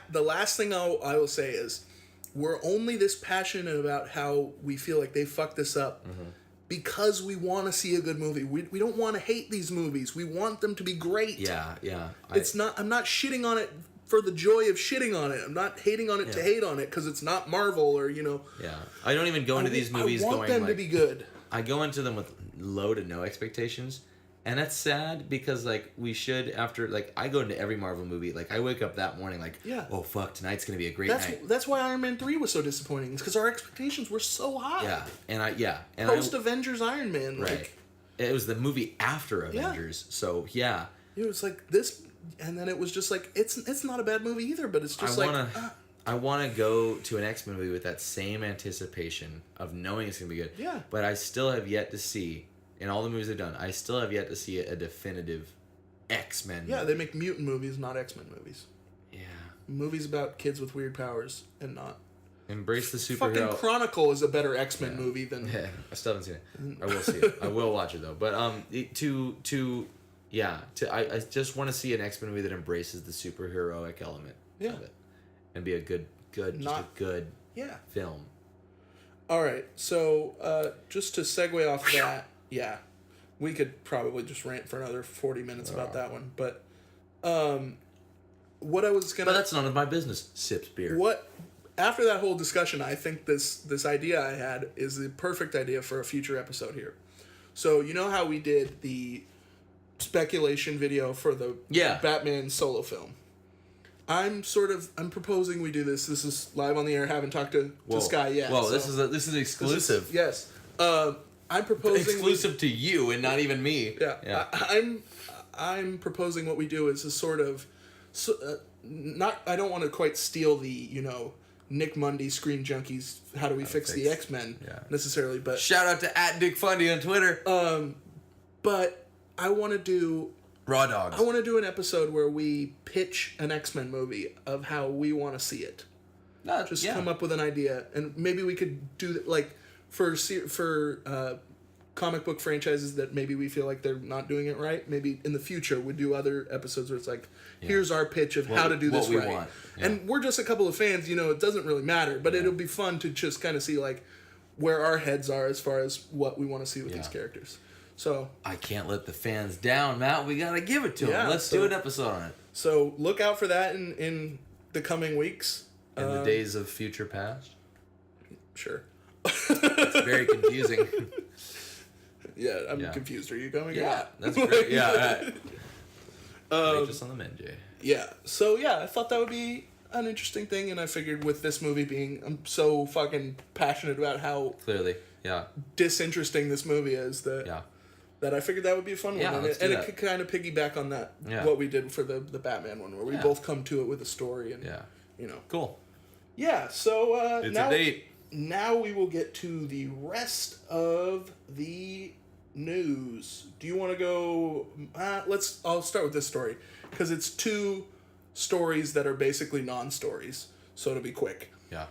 The last thing I will say is we're only this passionate about how we feel like they fucked this up because we want to see a good movie. We don't want to hate these movies. We want them to be great. yeah. I'm not shitting on it for the joy of shitting on it. I'm not hating on it to hate on it because it's not Marvel or Yeah. I don't even go into these movies I want going them like to be good. I go into them with low to no expectations. And that's sad because like we should after like I go into every Marvel movie like I wake up that morning like oh fuck tonight's gonna be a great night. That's why Iron Man 3 was so disappointing. It's because our expectations were so high. And Post Avengers Iron Man, right. like It was the movie after Avengers, so yeah. it was like this, and then it was just like it's not a bad movie either, but it's just I want to go to an X-Men movie with that same anticipation of knowing it's gonna be good. Yeah. But I still have yet to see in all the movies they've done. I still have yet to see a definitive X-Men. yeah, movie. they make mutant movies, not X-Men movies. Yeah. Movies about kids with weird powers and not. Embrace the superhero. Fucking Chronicle is a better X-Men movie than. Yeah, I still haven't seen it. I will see it. I will watch it though. But I just want to see an X-Men movie that embraces the superheroic element of it, and be a good Yeah. film. All right, so just to segue off that, yeah, we could probably just rant for another 40 minutes about that one, but what I was gonna. But that's none of my business. Sips beer. What after that whole discussion, I think this idea I had is the perfect idea for a future episode here. So you know how we did the speculation video for the Yeah. Batman solo film. I'm proposing we do this. This is live on the air. Haven't talked to Sky yet. Whoa, so this is exclusive. Yes. I'm proposing Exclusive to you and not even me. Yeah. I'm proposing what we do is a sort of not. I don't want to quite steal the Nick Mundy Screen Junkies. How do we fix the X-Men necessarily? But shout out to @DickFundy on Twitter. But I want to do Raw Dogs. I want to do an episode where we pitch an X-Men movie of how we want to see it. Come up with an idea, and maybe we could do that like for comic book franchises that maybe we feel like they're not doing it right. Maybe in the future we'd do other episodes where it's like, here's our pitch of how to do this right. Want. Yeah. And we're just a couple of fans, it doesn't really matter, but it'll be fun to just kind of see like where our heads are as far as what we want to see with these characters. So I can't let the fans down, Matt. We gotta give it to them. Let's do an episode on it. So look out for that in the coming weeks. In the days of future past. Sure. It's very confusing. Yeah, I'm confused. Are you going? Yeah, that's great. Yeah, right. Just on the mend, Jay. Yeah. So I thought that would be an interesting thing, and I figured with this movie being, I'm so fucking passionate about how clearly, disinteresting this movie is that I figured that would be a fun one, and it could kind of piggyback on that what we did for the Batman one, where we both come to it with a story and cool. Yeah. So it's a date. Now we will get to the rest of the news. Do you want to go? I'll start with this story because it's two stories that are basically non-stories, so it'll be quick. Yeah.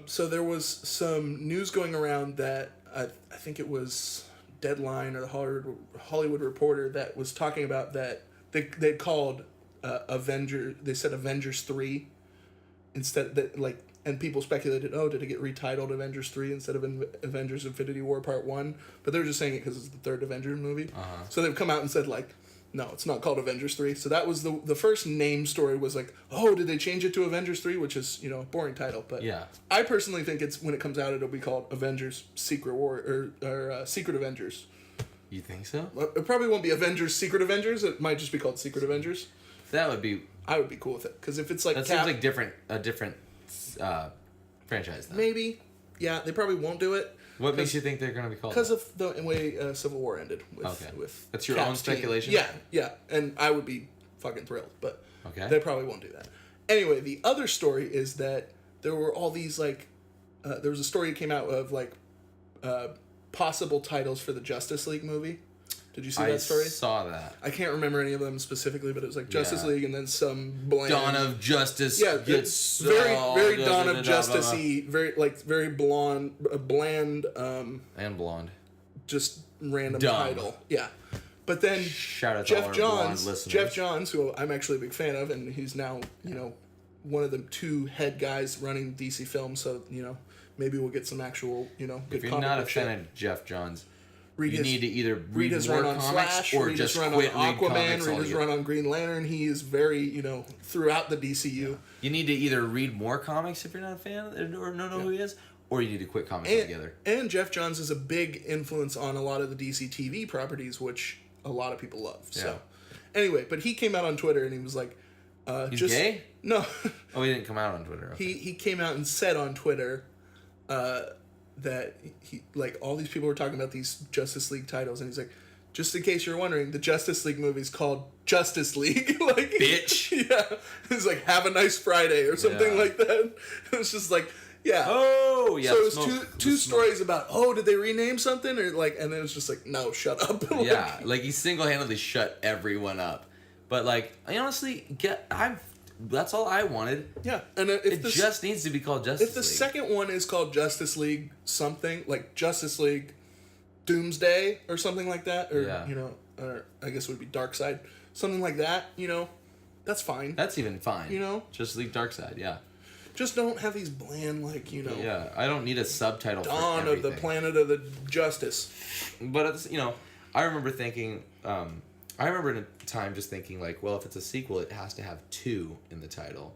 So there was some news going around that I think it was Deadline or the Hollywood Reporter that was talking about that they called Avengers. They said Avengers 3 instead that and people speculated, did it get retitled Avengers 3 instead of Avengers Infinity War Part 1? But they were just saying it because it's the third Avengers movie. Uh-huh. So they've come out and said, no, it's not called Avengers 3. So that was the first name story was did they change it to Avengers 3? Which is, a boring title. But I personally think it's when it comes out, it'll be called Avengers Secret War or Secret Avengers. You think so? It probably won't be Avengers Secret Avengers. It might just be called Secret Avengers. That would be... I would be cool with it. Because if it's that seems like a different franchise then. Maybe. Yeah, they probably won't do it. What makes you think they're going to be called? Because of the way Civil War ended. With that's your Cap's own speculation? Team. Yeah. And I would be fucking thrilled. But they probably won't do that. Anyway, the other story is that there were all these, there was a story that came out of, possible titles for the Justice League movie. Did you see that story? I saw that. I can't remember any of them specifically, but it was Justice League and then some bland... Dawn of Justice. Yeah, it's very Dawn of Justice-y, very blonde, bland... and blonde. Just random title. Yeah. But then shout out Jeff to all our blonde listeners. Jeff Johns, who I'm actually a big fan of, and he's now, one of the two head guys running DC Films, so, maybe we'll get some actual, good comic book shit. If you're not a fan of Jeff Johns... You need to either read his run on Flash, or just run quit on Aquaman, read his run on Green Lantern. He is very, throughout the DCU. You need to either read more comics if you're not a fan or know who he is, or you need to quit comics altogether. And Jeff Johns is a big influence on a lot of the DC TV properties, which a lot of people love. So, anyway, but he came out on Twitter and he was like, "He's gay?" No. Oh, he didn't come out on Twitter. Okay. He came out and said on Twitter, that he all these people were talking about these Justice League titles, and he's like, just in case you're wondering, the Justice League movie's called Justice League. Bitch. Yeah. It's have a nice Friday or something like that. It was just oh yeah. So it was two stories about did they rename something or and then it was just no, shut up. He single-handedly shut everyone up. But I honestly that's all I wanted. Yeah, and if it just needs to be called Justice League. If the second one is called Justice League something, Justice League Doomsday or something like that, or or I guess it would be Darkseid, something like that, that's fine. That's even fine. Justice League Darkseid, yeah. Just don't have these bland Yeah, I don't need a subtitle for Dawn everything. of the Planet of the Justice. But it's, I remember thinking I remember in a time just thinking if it's a sequel, it has to have 2 in the title.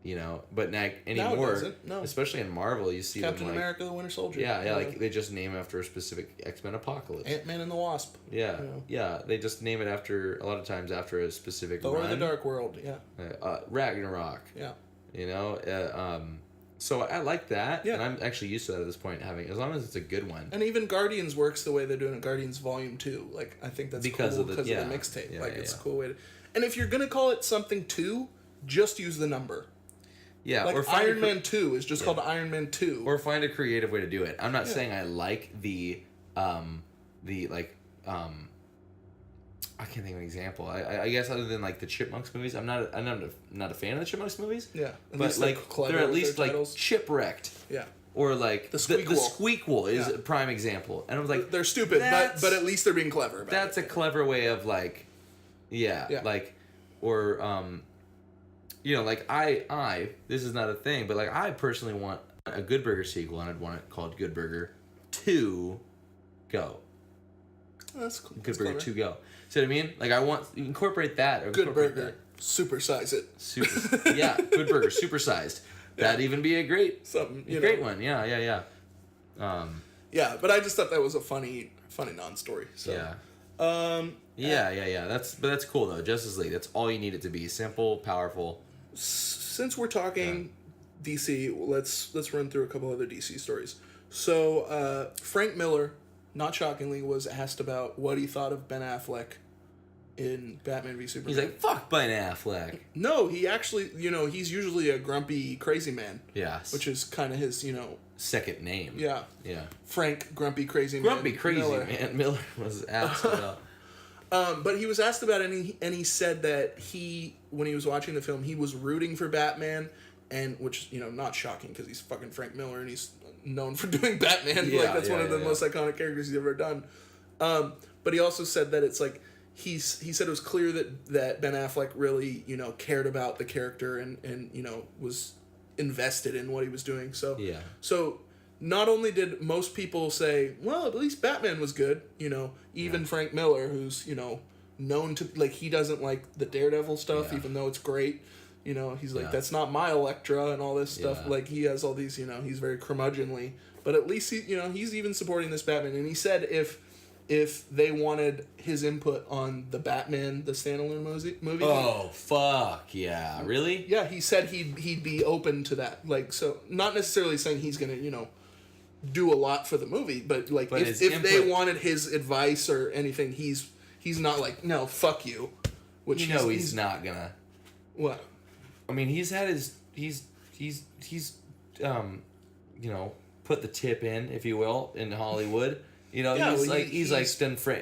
You know, but Now it anymore, doesn't, no. especially in Marvel, you see Captain them like, America, the Winter Soldier. yeah, like they just name after a specific X-Men Apocalypse. Ant-Man and the Wasp. Yeah, you know. yeah, they just name it after a lot of times after a specific Thor: run. The Dark World. Yeah. Ragnarok. Yeah. You know, so I like that, Yeah. and I'm actually used to that at this point, having as long as it's a good one. And even Guardians works the way they're doing it. Guardians Volume 2. Like, I think that's Because cool of the- because yeah. of the mixtape. Yeah, Like, yeah, it's a yeah. cool way to... And if you're going to call it something 2, just use the number. Yeah, Like, or find Iron Man 2 is just Yeah. called Iron Man 2. or find a creative way to do it. I'm not Yeah. saying I like the I can't think of an example. I guess other than like the Chipmunks movies, I'm not a fan of the Chipmunks movies. Yeah. At But least they're like clever they're at with least their like titles. Chipwrecked. Yeah. Or like The the Squeakquel. Squeakquel is Yeah. a prime example. And I was like, They're stupid, that's- but at least they're being clever about that's it. a clever way of like, Yeah. like, or you know, like I this is not a thing, but like I personally want a Good Burger sequel, and I'd want it called Good Burger 2 Go. That's cool. Good That's Burger clever. 2 Go. See what I mean? Like I want incorporate that. Or Good incorporate Burger. Supersize it. that. Super, yeah, Good Burger supersized. That'd even be a great Something, you great know. one. Yeah. Yeah, but I just thought that was a funny non-story. So. Yeah. Yeah. That's cool though. Justice League. That's all you need it to be. Simple, powerful. Since we're talking DC, let's run through a couple other DC stories. So Frank Miller, not shockingly, was asked about what he thought of Ben Affleck in Batman v Superman. He's like, fuck Ben Affleck. no, he actually, he's usually a grumpy crazy man, Yes. which is kind of his, second name. yeah, Yeah. Frank Grumpy Crazy Man. Grumpy crazy Miller. man. Miller was asked about. But he was asked about it, and he said that when he was watching the film, he was rooting for Batman, and which not shocking because he's fucking Frank Miller and he's known for doing Batman. Yeah, like that's yeah, one of the yeah. most iconic characters he's ever done. But he also said that it's like he said it was clear that Ben Affleck really cared about the character and was invested in what he was doing. So Yeah. So not only did most people say, well, at least Batman was good, even Frank Miller, who's, known to, like, he doesn't like the Daredevil stuff, Yeah. even though it's great. He's like, Yeah. that's not my Elektra and all this stuff. Yeah. Like, he has all these, he's very curmudgeonly. But at least, he's even supporting this Batman. And he said if they wanted his input on the Batman, the standalone movie. Oh, fuck. Yeah. Really? Yeah, he said he'd be open to that. Like, so, not necessarily saying he's going to, do a lot for the movie, but like But if his they input- wanted his advice or anything, he's not like, no, fuck you. Which He's not gonna. what? I mean, he's had his he's put the tip in, if you will, in Hollywood. Yeah, he's like done Sin City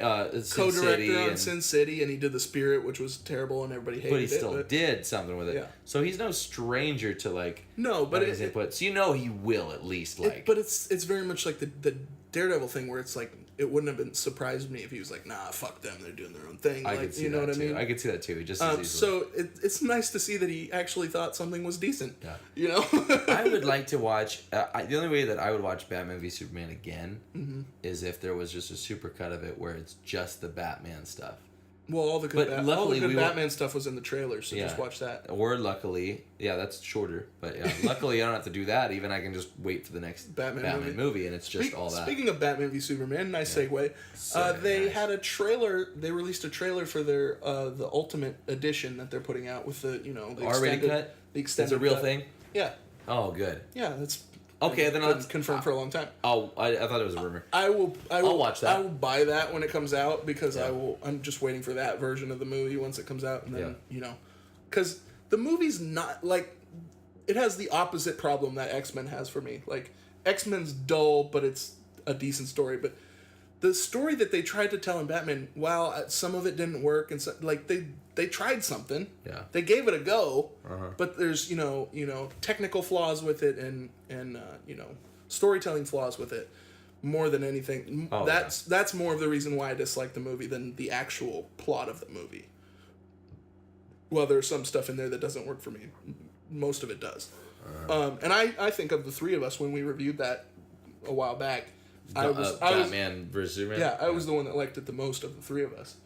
Co-director on and, Sin City, and he did The Spirit, which was terrible, and everybody hated but he it. still did something with it. Yeah. So he's no stranger to like No, but his input. So he will at least like. but it's very much like the Daredevil thing, where it's like it wouldn't have been surprised me if he was like, nah, fuck them, they're doing their own thing. I like, could see you know that what too. I mean? I could see that too. Just as easily. So it's nice to see that he actually thought something was decent. Yeah. I would like to watch. The only way that I would watch Batman v Superman again is if there was just a super cut of it where it's just the Batman stuff. Well, all the good, But luckily we Batman stuff was in the trailer, so Yeah. just watch that. Or luckily, yeah, that's shorter. But yeah, luckily I don't have to do that. Even I can just wait for the next Batman movie, and it's just all that. Speaking of Batman v Superman, nice segue. They nice. had a trailer. They released a trailer for their the Ultimate Edition that they're putting out with the the R-rated extended cut? The extended It's a real cut. thing. Yeah, Oh, good. yeah. That's Okay, then been I'll confirmed for a long time. Oh, I thought it was a rumor. I will watch that. I will buy that when it comes out because Yeah. I'm just waiting for that version of the movie once it comes out, and then Yeah. because the movie's not like it has the opposite problem that X-Men has for me. Like X-Men's dull, but it's a decent story. But the story that they tried to tell in Batman, while some of it didn't work, and so, like they tried something, Yeah. they gave it a go, Uh-huh. but there's technical flaws with it and storytelling flaws with it more than anything. Oh, That's more of the reason why I dislike the movie than the actual plot of the movie. Well, there's some stuff in there that doesn't work for me. Most of it does. And I think of the three of us when we reviewed that a while back. I was Batman versus Superman. yeah, I was the one that liked it the most of the three of us.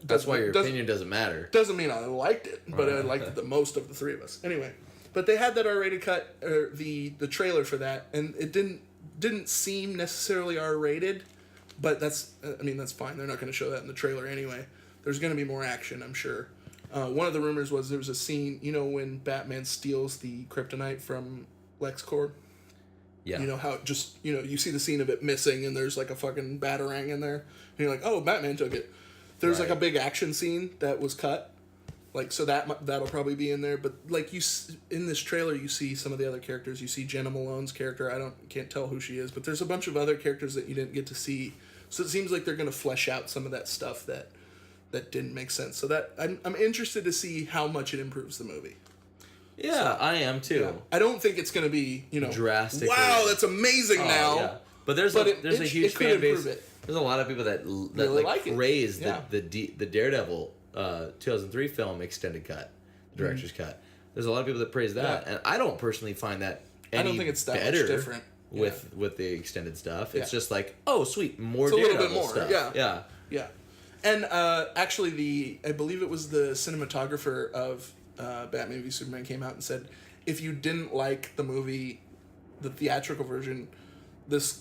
That's why your doesn't- opinion doesn't matter. Doesn't mean I liked it, but I Right. liked it the most of the three of us. Anyway, but they had that R-rated cut, or the trailer for that, and it didn't seem necessarily R-rated, but that's fine. They're not going to show that in the trailer anyway. There's going to be more action, I'm sure. One of the rumors was there was a scene, when Batman steals the kryptonite from LexCorp. Yeah. You know how it just, you see the scene of it missing and there's like a fucking batarang in there. And you're like, oh, Batman took it. There's like a Right. big action scene that was cut. Like, so that'll probably be in there. But like in this trailer, you see some of the other characters. You see Jenna Malone's character. Can't tell who she is, but there's a bunch of other characters that you didn't get to see. So it seems like they're going to flesh out some of that stuff that didn't make sense. So that I'm interested to see how much it improves the movie. Yeah, I am too. Yeah. I don't think it's going to be, Drastically. wow, that's amazing Oh, now. yeah. But there's But a huge it could fan base. improve it. There's a lot of people that Really like it. praise Yeah. the Daredevil 2003 film extended cut, the director's cut. There's a lot of people that praise that, Yeah. and I don't personally find that any I don't think it's that better much different. with the extended stuff. It's Yeah. just like, oh sweet, more It's a little Daredevil bit more, stuff. yeah. Yeah. And actually, I believe it was the cinematographer of Batman v Superman came out and said, if you didn't like the movie, the theatrical version, this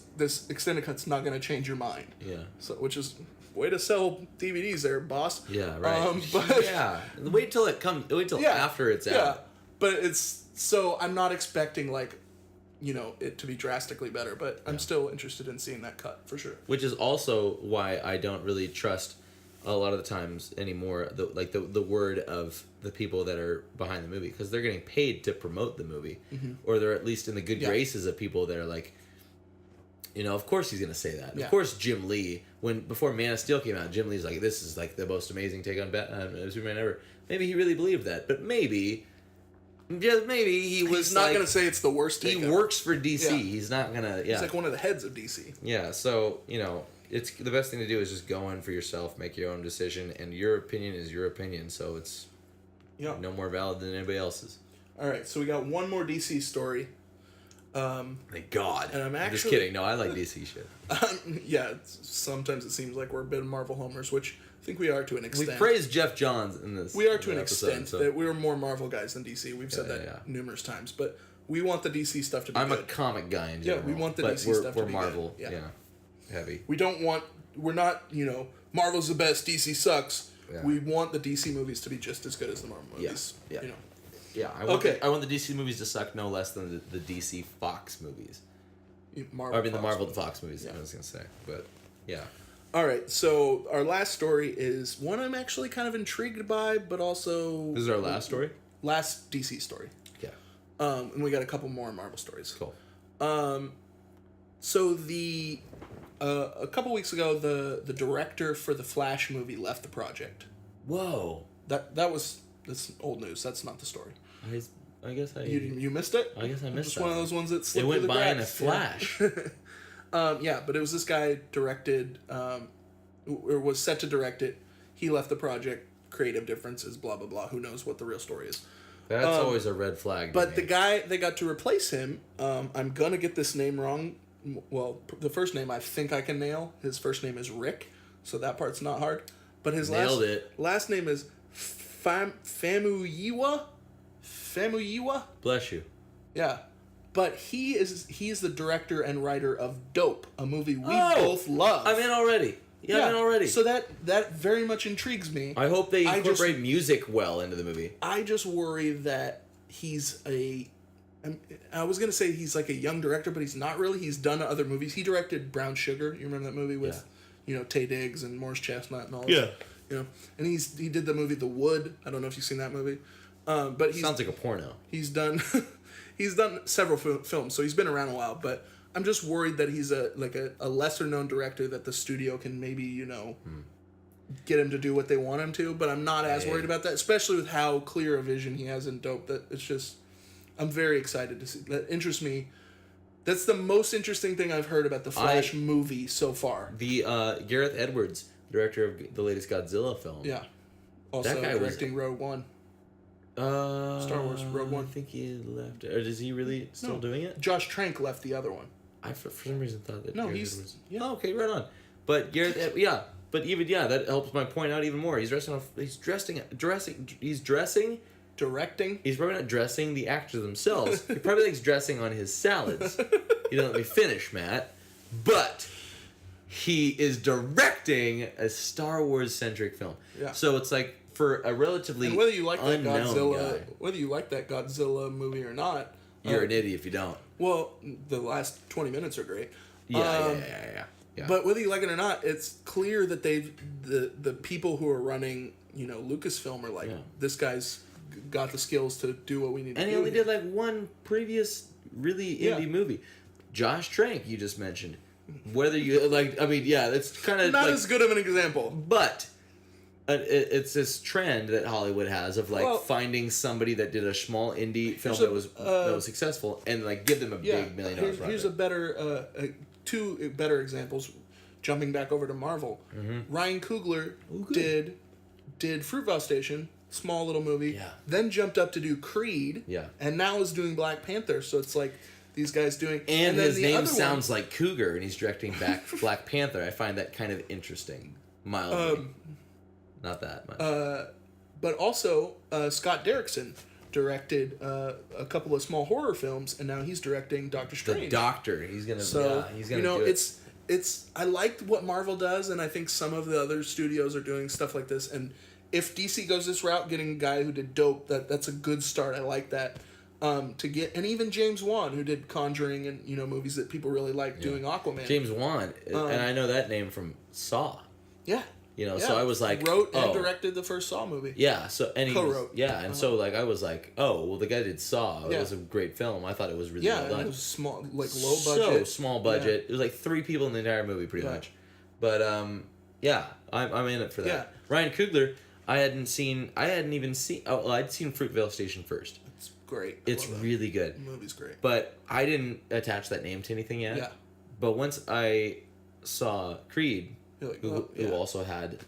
extended cut's not going to change your mind. Yeah. So, which is way to sell DVDs there, boss. Yeah, right. But yeah. Wait till it comes. Wait till after it's out. Yeah, but it's so I'm not expecting it to be drastically better, but I'm still interested in seeing that cut for sure. Which is also why I don't really trust a lot of the times anymore the word of the people that are behind the movie, because they're getting paid to promote the movie, or they're at least in the good graces of people that are like, of course he's gonna say that. Yeah. Of course Jim Lee, before Man of Steel came out, Jim Lee's like, this is like the most amazing take on Superman ever. Maybe he really believed that, but maybe he was He's not going to say it's the worst take he ever. works for DC. Yeah. He's not gonna. Yeah. He's like one of the heads of DC. Yeah, so, it's the best thing to do is just go in for yourself, make your own decision, and your opinion is your opinion, so it's Yeah. no more valid than anybody else's. All right, so we got one more DC story. Thank God. And I'm just actually- kidding. No, I like DC shit. Yeah, sometimes it seems like we're big Marvel homers, which I think we are to an We extent. praised Jeff Johns in this. We are to an episode, extent so that we're more Marvel guys than DC. We've said Yeah, that yeah. numerous times, but we want the DC stuff to be I'm a good. comic guy in Yeah, general. we want the but DC we're, stuff to we're be Marvel. good. Yeah. Yeah. Heavy. We're not, Marvel's the best, DC sucks. Yeah. We want the DC movies to be just as good as the Marvel movies. Yeah. You know. Yeah, I want, Okay. I want the DC movies to suck no less than the DC Fox movies. Marvel, The Fox Marvel movies. Fox movies, Yeah. I was going to say. But, yeah. All right, so our last story is one I'm actually kind of intrigued by, but also... This is our last story? Last DC story. Yeah. And we got a couple more Marvel stories. Cool. So a couple weeks ago, the director for the Flash movie left the project. Whoa. That's old news. That's not the story. I guess You missed it? I guess I missed It's that one of one. those ones that It slipped went through the by in a cracks. flash. Yeah, but it was this guy directed, or was set to direct it. He left the project. Creative differences, blah blah blah. Who knows what the real story is? That's always a red flag. to But me. the guy they got to replace him, I'm gonna get this name wrong. Well, the first name I think I can nail. His first name is Rick, so that part's not hard. But his Nailed it. last name is Famuyiwa. Famuyiwa. Bless you. Yeah, but he is the director and writer of Dope, a movie we Oh! both love. I'm in already. Yeah, I'm in already. So that very much intrigues me. I hope they I just- incorporate music well into the movie. I just worry that he's I was gonna say he's like a young director, but he's not really. He's done other movies. He directed Brown Sugar. You remember that movie with, Tay Diggs and Morris Chestnut and all that. Yeah. And he did the movie The Wood. I don't know if you've seen that movie. But Sounds like a porno. he's done several films, so he's been around a while. But I'm just worried that he's a lesser known director that the studio can maybe get him to do what they want him to. But I'm not as worried about that, especially with how clear a vision he has in Dope. That it's just I'm very excited to see. That interests me. That's the most interesting thing I've heard about the Flash movie so far. The Gareth Edwards, director of the latest Godzilla film. Yeah. Also That guy was- directing Rogue One. Star Wars Rogue One. I think he left. Or is he really still No. doing it? Josh Trank left the other one. I for some reason thought that. No, Gareth he's- Edwards. yeah. Oh, okay, right on. But Gareth, yeah, But even that helps my point out even more. He's dressing. He's dressing. Directing. He's probably not dressing the actors themselves. He probably likes dressing on his salads. You don't let me finish, Matt. But he is directing a Star Wars centric film. Yeah. So it's like for a relatively And whether you like that unknown Godzilla movie or not, you're an idiot if you don't. well, the last 20 minutes are great. Yeah. But whether you like it or not, it's clear that the people who are running, Lucasfilm are like, this guy's got the skills to do what we need to do. And he only did like one previous really indie movie. Josh Trank, you just mentioned. Whether you that's kind of not as good of an example. But it's this trend that Hollywood has of finding somebody that did a small indie film that was successful and like give them a big $1 million project. Here's a better two better examples. Jumping back over to Marvel, Ryan Coogler did Fruitvale Station. Small little movie, then jumped up to do Creed, and now is doing Black Panther. So it's like these guys doing, and his name sounds like Cougar, and he's directing Black Panther. I find that kind of interesting, mildly. Not that much. But also Scott Derrickson directed a couple of small horror films, and now he's directing Doctor Strange. The Doctor, he's gonna do it. It's I liked what Marvel does, and I think some of the other studios are doing stuff like this, and if DC goes this route, getting a guy who did Dope, that's a good start. I like that. To get, and even James Wan, who did Conjuring and movies that people really like, doing Aquaman. James Wan, and I know that name from Saw. Yeah. So I was like, wrote and directed the first Saw movie. Yeah. So and he co-wrote. So like I was like, oh well, the guy did Saw. It was a great film. I thought it was really well done. It was small, low budget. So small budget. It was like 3 people in the entire movie, pretty much. But I'm in it for that. Yeah. Ryan Coogler. I hadn't even seen. Oh, I'd seen Fruitvale Station first. It's great. It's really good. The movie's great. But I didn't attach that name to anything yet. Yeah. But once I saw Creed, Like, who also had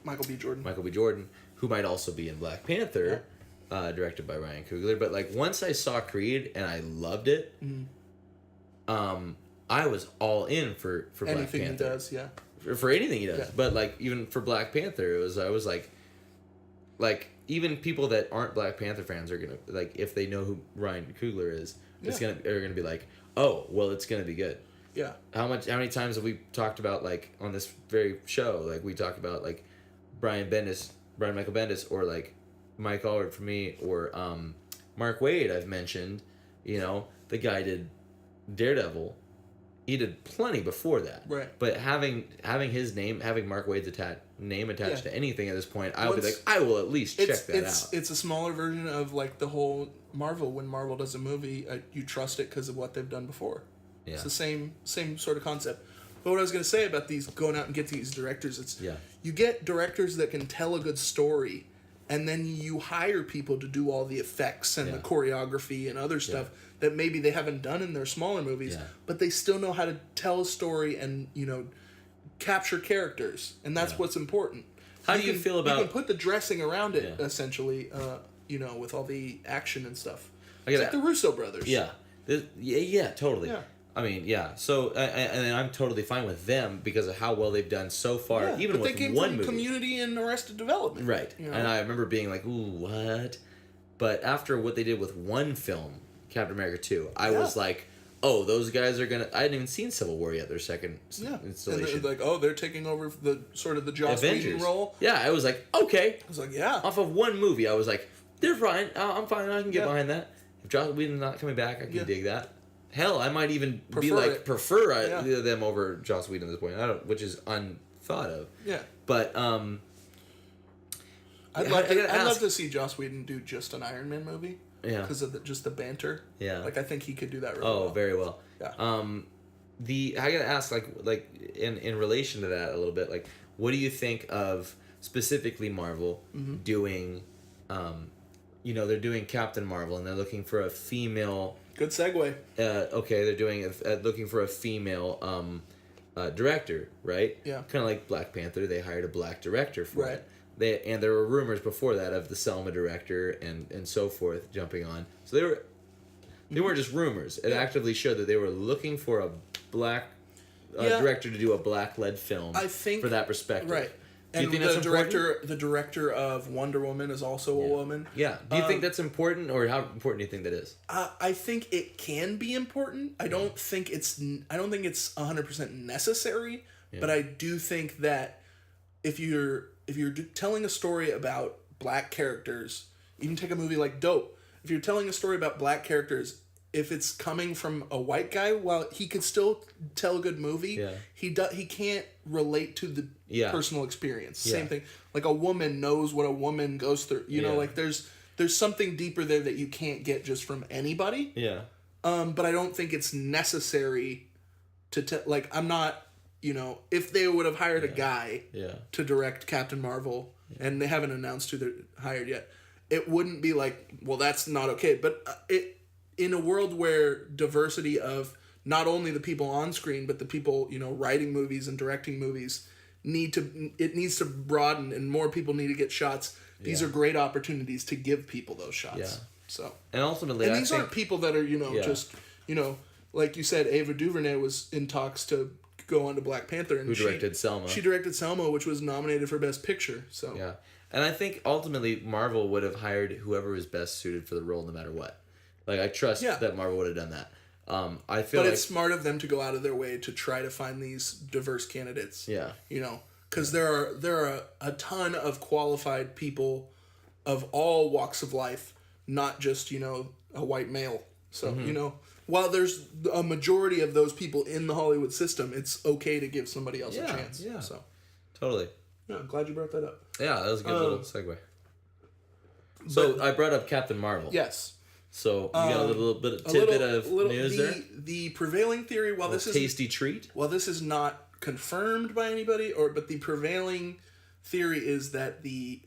Michael B. Jordan, who might also be in Black Panther, directed by Ryan Coogler. But like once I saw Creed and I loved it, I was all in for Black Panther. Anything he does, yeah. For anything he does, but like even for Black Panther, I was like even people that aren't Black Panther fans are gonna like if they know who Ryan Coogler is, are gonna be like, oh well, it's gonna be good. Yeah. How many times have we talked about like on this very show? Like we talk about like Brian Michael Bendis, or like Mike Allred for me, or Mark Waid. I've mentioned, the guy did Daredevil. He did plenty before that. Right. But having his name, having Mark Waid's name attached to anything at this point, I would be like, I will at least check that out. It's a smaller version of like the whole Marvel. When Marvel does a movie, you trust it because of what they've done before. Yeah. It's the same sort of concept. But what I was going to say about these going out and getting these directors, you get directors that can tell a good story, and then you hire people to do all the effects and the choreography and other stuff that maybe they haven't done in their smaller movies, but they still know how to tell a story and capture characters, and that's what's important. How do you feel about? You can put the dressing around it essentially, with all the action and stuff. It's like the Russo brothers. Yeah, totally. Yeah. I mean, So, and I'm totally fine with them because of how well they've done so far, even with they came one from movie. Community and Arrested Development, right? And I remember being like, "Ooh, what?" But after what they did with one film, Captain America 2, I was like, "Oh, those guys are gonna." I hadn't even seen Civil War yet. Their second installation. And they're like, "Oh, they're taking over the sort of the Joss Whedon role." Yeah, I was like, "Okay." I was like, "Yeah." Off of one movie, I was like, "They're fine. I'm fine. I can get behind that." If Joss Whedon's not coming back, I can dig that. Hell, I might even prefer them over Joss Whedon at this point. Which is unthought of. Yeah. But I'd love to see Joss Whedon do just an Iron Man movie. Yeah. Because of just the banter. Yeah. Like I think he could do that really well. Oh, very well. Yeah. I gotta ask, like in relation to that a little bit, like, what do you think of specifically Marvel doing? They're doing Captain Marvel, and they're looking for a female. Good segue. They're doing looking for a female director, right? Yeah. Kind of like Black Panther, they hired a black director for it. There were rumors before that of the Selma director and so forth jumping on. So they weren't just rumors. It actively showed that they were looking for a black director to do a black-led film. I think for that perspective, right. Do you And think the that's important? the director of Wonder Woman is also a woman. Yeah. Do you think that's important, or how important do you think that is? I think it can be important. I don't think it's 100% necessary, but I do think that if you're telling a story about black characters, even take a movie like Dope. If you're telling a story about black characters, if it's coming from a white guy, while he could still tell a good movie, he can't relate to the personal experience. Same thing. Like a woman knows what a woman goes through. You know, like there's something deeper there that you can't get just from anybody. Yeah. But I don't think it's necessary to like, I'm not, you know, if they would have hired a guy to direct Captain Marvel, and they haven't announced who they're hired yet, it wouldn't be like, well, that's not okay. But in a world where diversity of not only the people on screen, but the people, you know, writing movies and directing movies needs to broaden, and more people need to get shots. These are great opportunities to give people those shots. Yeah. So. And ultimately, these aren't people that are, you know, just, you know, like you said, Ava DuVernay was in talks to go on to Black Panther, and who directed Selma. She directed Selma, which was nominated for Best Picture. So. Yeah. And I think ultimately Marvel would have hired whoever was best suited for the role, no matter what. Like, I trust that Marvel would have done that. I feel but it's smart of them to go out of their way to try to find these diverse candidates. Yeah. You know, because there are a ton of qualified people of all walks of life, not just, you know, a white male. So, you know, while there's a majority of those people in the Hollywood system, it's okay to give somebody else a chance. Yeah. So. Totally. Yeah, I'm glad you brought that up. Yeah, that was a good little segue. So I brought up Captain Marvel. Yes. So you got a little bit of tidbit of news there. The prevailing theory, while this is tasty treat, while this is not confirmed by anybody, but the prevailing theory is that the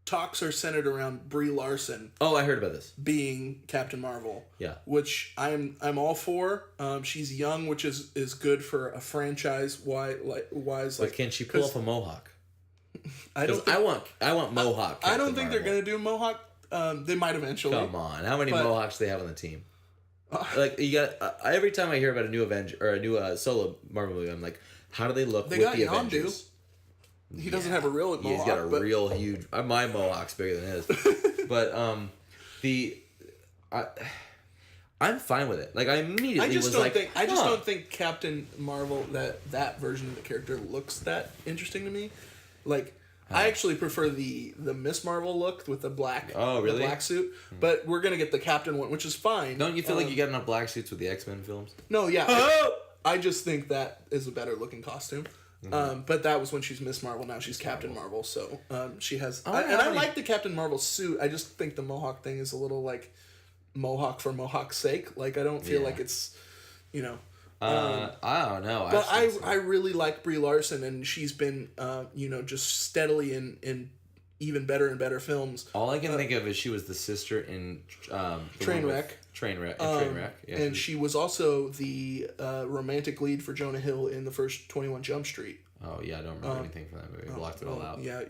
talks are centered around Brie Larson. Oh, I heard about this. Being Captain Marvel. Yeah. Which I'm all for. She's young, which is good for a franchise wise. But can she pull off a mohawk? I want mohawk. I don't think they're gonna do mohawk. They might eventually. Come on, how many mohawks do they have on the team? Like, you got every time I hear about a new Avenger or a new solo Marvel movie, I'm like, how do they look with the Avengers? He doesn't have a real mohawk. He's got a real huge. My mohawk's bigger than his, but I'm fine with it. Like, I immediately I just don't think Captain Marvel that version of the character looks that interesting to me. Like, I actually prefer the Miss Marvel look with the black. Oh, really? The black suit, but we're gonna get the Captain one, which is fine. Don't you feel like you get enough black suits with the X-Men films? No, yeah. I just think that is a better looking costume. But that was when she's Miss Marvel. Now she's Captain Marvel, so she has. I like the Captain Marvel suit. I just think the mohawk thing is a little like mohawk for mohawk's sake. Like, I don't feel like it's, you know. I don't know. But I really like Brie Larson, and she's been you know, just steadily in even better and better films. All I can think of is she was the sister in Trainwreck. Trainwreck. Yeah, and she was also the romantic lead for Jonah Hill in the first 21 Jump Street. Oh yeah, I don't remember anything from that movie. I blocked it all out. Yeah,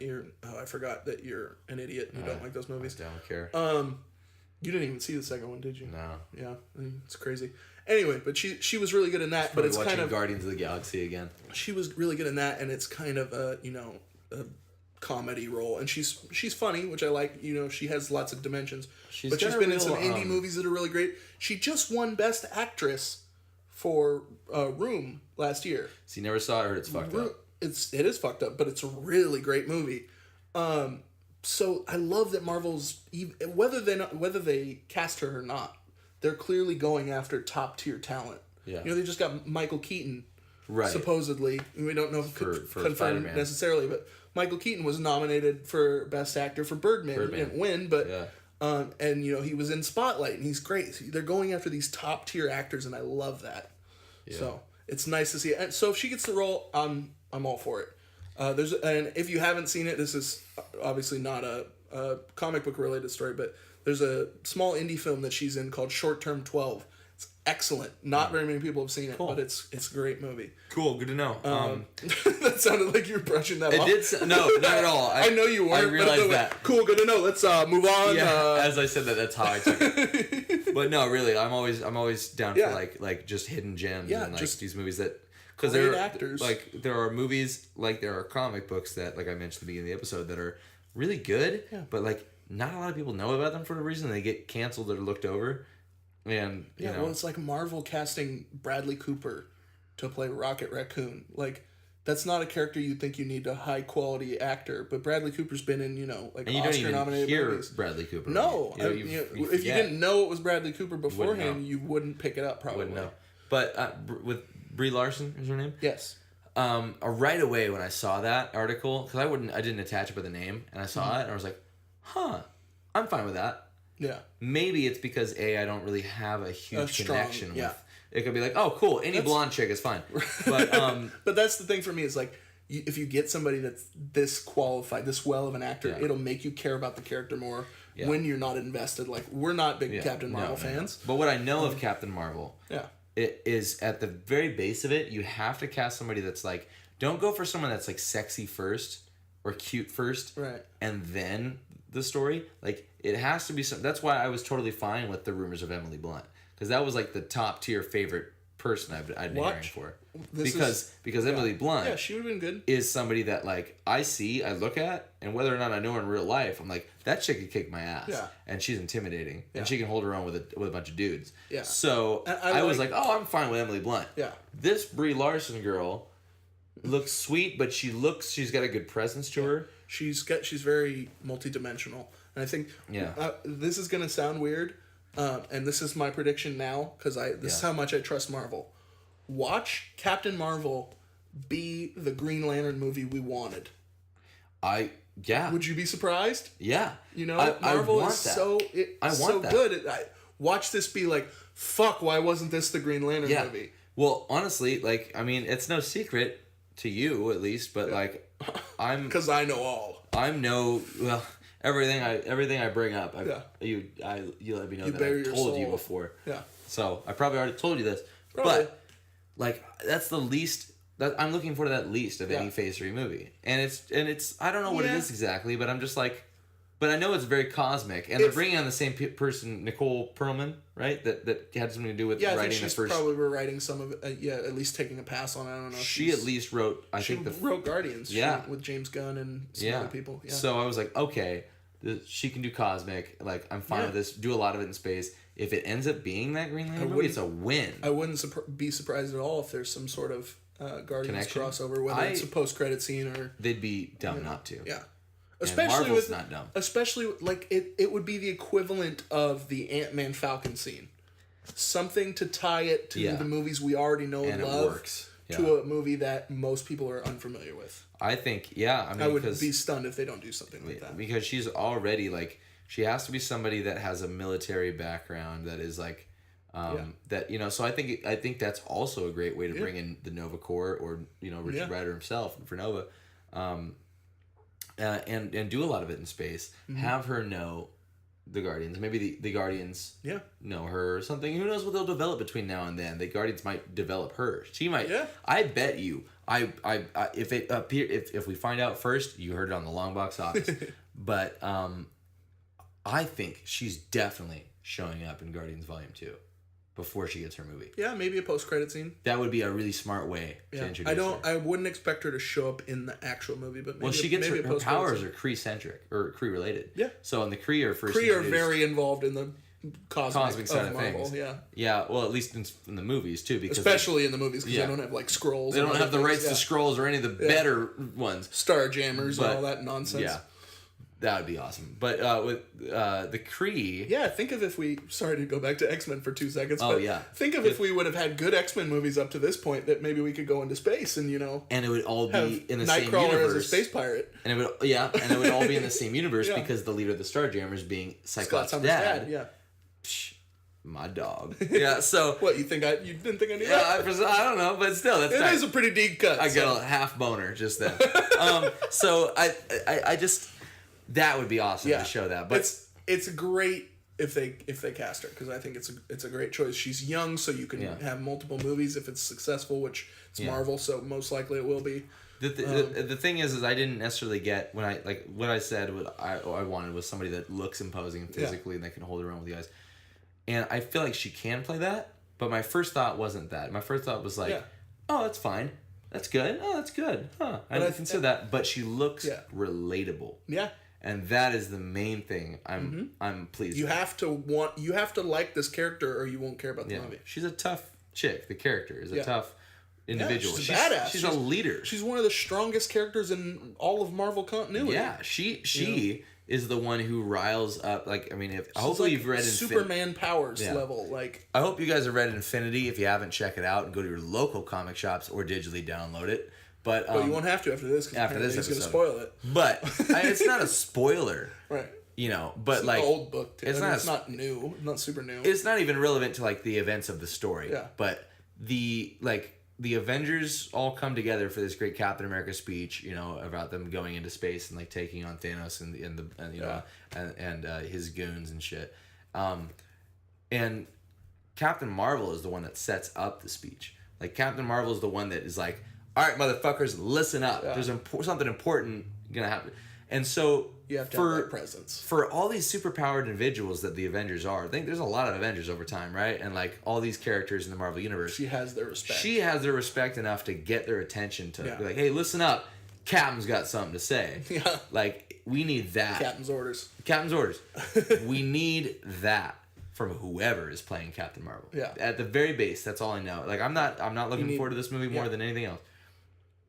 I forgot that you're an idiot and you don't like those movies. I don't care. You didn't even see the second one, did you? No. Yeah, it's crazy. Anyway, but she was really good in that. But it's kind of Guardians of the Galaxy again. She was really good in that, and it's kind of a comedy role, and she's funny, which I like. You know, she has lots of dimensions. She's been in some indie movies that are really great. She just won Best Actress for Room last year. So you never saw it. I heard it's fucked up. It is fucked up, but it's a really great movie. So I love that Marvel's, whether they cast her or not, they're clearly going after top tier talent. Yeah. You know, they just got Michael Keaton, right? Supposedly, we don't know if for confirmed necessarily, but Michael Keaton was nominated for Best Actor for Birdman. He didn't win, but and you know, he was in Spotlight, and he's great. So they're going after these top tier actors, and I love that. Yeah. So it's nice to see. And so if she gets the role, I'm all for it. And if you haven't seen it, this is obviously not a comic book related story, but there's a small indie film that she's in called Short Term 12. It's excellent. Not very many people have seen it, but it's a great movie. Cool, good to know. That sounded like you were brushing that off. It did. No, not at all. I know you weren't. I realized that. Cool, good to know. Let's move on. Yeah, as I said that, that's how I took it. But no, really, I'm always down Yeah. for like just hidden gems Yeah, and like just these movies that because great there are actors. like there are movies like there are comic books that like I mentioned at the beginning of the episode that are really good, Yeah. but like not a lot of people know about them for a reason. They get canceled or looked over, and you Yeah, know, well, it's like Marvel casting Bradley Cooper to play Rocket Raccoon. Like, that's not a character you think you need a high quality actor, but Bradley Cooper's been in, like and you don't Oscar even nominated hear movies. Bradley Cooper. No, you know, if you forget. didn't know it was Bradley Cooper beforehand, know. you wouldn't pick it up probably. Wouldn't know. But with Brie Larson is her name. Yes. Right away when I saw that article, because I didn't attach it with a name, and I saw it and I was like, huh, I'm fine with that. Yeah. Maybe it's because I don't really have a huge strong- connection yeah. with. It could be like, oh, cool, any blonde chick is fine. But But that's the thing for me is like, if you get somebody that's this qualified, this well of an actor, Yeah. it'll make you care about the character more Yeah. when you're not invested. Like, we're not big yeah, Captain Marvel fans. But what I know of Captain Marvel, Yeah. it is at the very base of it, you have to cast somebody that's like, don't go for someone that's like sexy first or cute first, Right. and then the story. Like it has to be some. That's why I was totally fine with the rumors of Emily Blunt, because that was like the top tier favorite person I'd been hearing for. Because Emily Blunt Yeah, she would have been good. is somebody that like I look at, and whether or not I know her in real life, I'm like, that chick could kick my ass. Yeah. And she's intimidating. Yeah. And she can hold her own with a bunch of dudes. Yeah. So And I was like, oh, I'm fine with Emily Blunt. Yeah. This Brie Larson girl looks sweet, but she's got a good presence to her. She's very multidimensional, and I think Yeah. this is gonna sound weird, and this is my prediction now because this is how much I trust Marvel. Watch Captain Marvel be the Green Lantern movie we wanted. Would you be surprised? Yeah. Marvel I want is that. so I want so that. good. Watch this be like, fuck, why wasn't this the Green Lantern Yeah. movie? Well, honestly, like, I mean, it's no secret to you at least, but like, Because I know all. everything I bring up, you let me know You that bare I've your told you soul. before. Yeah. So I probably already told you this, Probably. but like that's the least that I'm looking for that least of any Phase 3 movie, and it's I don't know what it is exactly, but I'm just like, but I know it's very cosmic, and they're bringing on the same person, Nicole Perlman, right? That had something to do with Yeah, I writing think she's the first. probably rewriting some of it. At least taking a pass on it. I don't know. If She at least wrote. she wrote Guardians. Yeah. With James Gunn and some other people. Yeah. So I was like, okay, she can do cosmic. Like I'm fine with this. Do a lot of it in space. If it ends up being that Green Lantern movie, it's a win. I wouldn't be surprised at all if there's some sort of Guardians Connection? crossover, whether it's a post-credit scene or They'd be dumb not to. yeah. And Especially Marvel's with not dumb. Especially like it would be the equivalent of the Ant-Man Falcon scene. Something to tie it to the movies we already know and And it love. works. To a movie that most people are unfamiliar with. I think, I mean, I would be stunned if they don't do something like that. because she's already like she has to be somebody that has a military background that is like that so I think that's also a great way to bring in the Nova Corps or Richard Rider himself for Nova, and do a lot of it in space. Mm-hmm. Have her know the Guardians. Maybe the Guardians know her or something. Who knows what they'll develop between now and then? The Guardians might develop her. She might. Yeah. I bet you. If we find out first, you heard it on the Longbox Office. But I think she's definitely showing up in Guardians Volume 2 before she gets her movie. Yeah, maybe a post-credit scene. That would be a really smart way to introduce her. I wouldn't expect her to show up in the actual movie, but maybe Well, she gets maybe her a post-credit powers scene. are Kree-centric or Kree-related. Yeah. So in the Kree are first Kree are introduced- very involved in the cosmic side of Marvel. things. Yeah. Yeah, well, at least in the movies too, because Especially in the movies because Yeah. they don't have like scrolls. they and don't other have the things. rights to scrolls or any of the better ones. Star Jammers But- and all that nonsense. Yeah, that would be awesome. But with the Kree, Yeah, think of if we... Sorry to go back to X-Men for 2 seconds, Oh, but yeah. think of if we would have had good X-Men movies up to this point that maybe we could go into space and, and it would all have be in the same Nightcrawler universe. as a space pirate. And it would all be in the same universe Yeah. because the leader of the Starjammers being Scott Cyclops' Summers' dad. Yeah. Psh, my dog. Yeah, so What, you didn't think I knew yeah, that? I don't know, but still, that's It tight. is a pretty deep cut. I so- got a half boner just then. So I just that would be awesome to show that. But it's great if they cast her because I think it's a great choice. She's young, so you can have multiple movies if it's successful, which it's Marvel, so most likely it will be. the thing is I didn't necessarily get when what I said what I wanted was somebody that looks imposing physically and that can hold her own with you guys. and I feel like she can play that. But my first thought wasn't that. My first thought was like, Yeah. oh, that's fine. That's good. Oh, that's good. Huh. I didn't consider that. But she looks relatable. Yeah. And that is the main thing I'm pleased You with. have to like this character or you won't care about the movie. She's a tough chick. The character is a tough individual. She's a badass. She's a leader. She's one of the strongest characters in all of Marvel continuity. Yeah, she is the one who riles up. Like, I mean, hopefully you've read Superman powers level. Like, I hope you guys have read Infinity. If you haven't, check it out and go to your local comic shops or digitally download it. But you won't have to after this. After this he's going episode, to spoil it. But it's not a spoiler, Right? You know. But It's like an old book. Too. It's not new. Not super new. It's not even relevant to like the events of the story. Yeah. But the Avengers all come together for this great Captain America speech, you know, about them going into space and like taking on Thanos and you know and his goons and shit. And Captain Marvel is the one that sets up the speech. Like Captain Marvel is the one that is like, all right, motherfuckers, listen up. Yeah. There's something important gonna happen. And so you have to have that presence. For all these superpowered individuals that the Avengers are, I think there's a lot of Avengers over time, right? And like all these characters in the Marvel Universe. She has their respect. She has their respect enough to get their attention to be like, hey, listen up. Captain's got something to say. Yeah. Like, we need that. Captain's orders. Captain's orders. We need that from whoever is playing Captain Marvel. Yeah. At the very base, that's all I know. Like, I'm not looking forward to this movie more than anything else.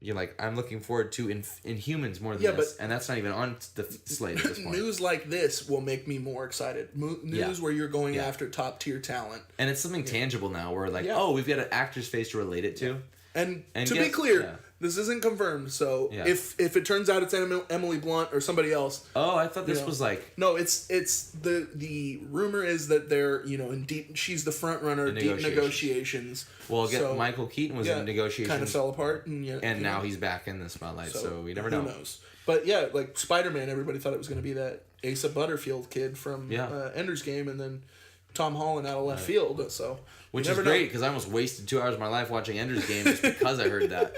You're like, I'm looking forward to Inhumans more than this, and that's not even on the slate at this point. News like this will make me more excited. News where you're going after top tier talent, and it's something tangible now. Where like, oh, we've got an actor's face to relate it to. And to be clear, this isn't confirmed. So if it turns out it's Emily Blunt or somebody else, I thought this was like no, it's the rumor is that they're in deep. She's the front runner, deep negotiations. Well, again, Michael Keaton was in negotiations, kind of fell apart, and now he's back in the spotlight. So we never know. Who knows? But yeah, like Spider-Man, everybody thought it was going to be that Asa Butterfield kid from Ender's Game, and then Tom Holland out of left field. So which is great because I almost wasted 2 hours of my life watching Ender's Game just because I heard that.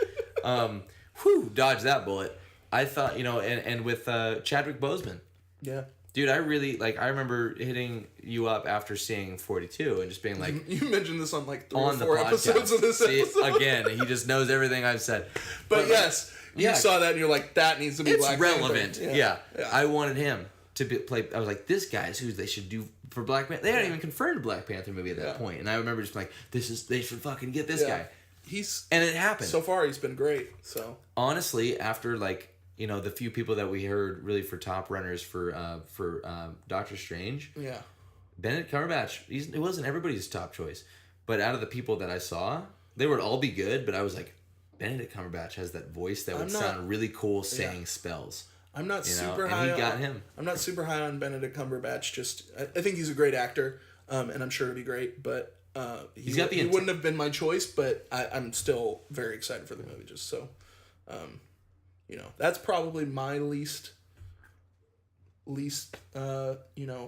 Dodged that bullet. I thought, and with Chadwick Boseman. Yeah. Dude, I really, I remember hitting you up after seeing 42 and just being like... You mentioned this on 3 or 4 episodes of this episode. Again, he just knows everything I've said. But yes, you saw that and you're like, that needs to be Black Panther. It's relevant. Yeah. I wanted him to play... I was like, this guy's who they should do for Black Panther. They hadn't even confirmed a Black Panther movie at that point. And I remember just like, they should fucking get this guy. And it happened. So far, he's been great. So honestly, after the few people that we heard really for top runners for Doctor Strange. Yeah. Benedict Cumberbatch, it wasn't everybody's top choice, but out of the people that I saw, they would all be good. But I was like, Benedict Cumberbatch has that voice that would sound really cool saying spells. I'm not super high. And he got him. I'm not super high on Benedict Cumberbatch. Just I think he's a great actor, and I'm sure it'll be great. But he wouldn't have been my choice. But I'm still very excited for the movie. Just so, that's probably my least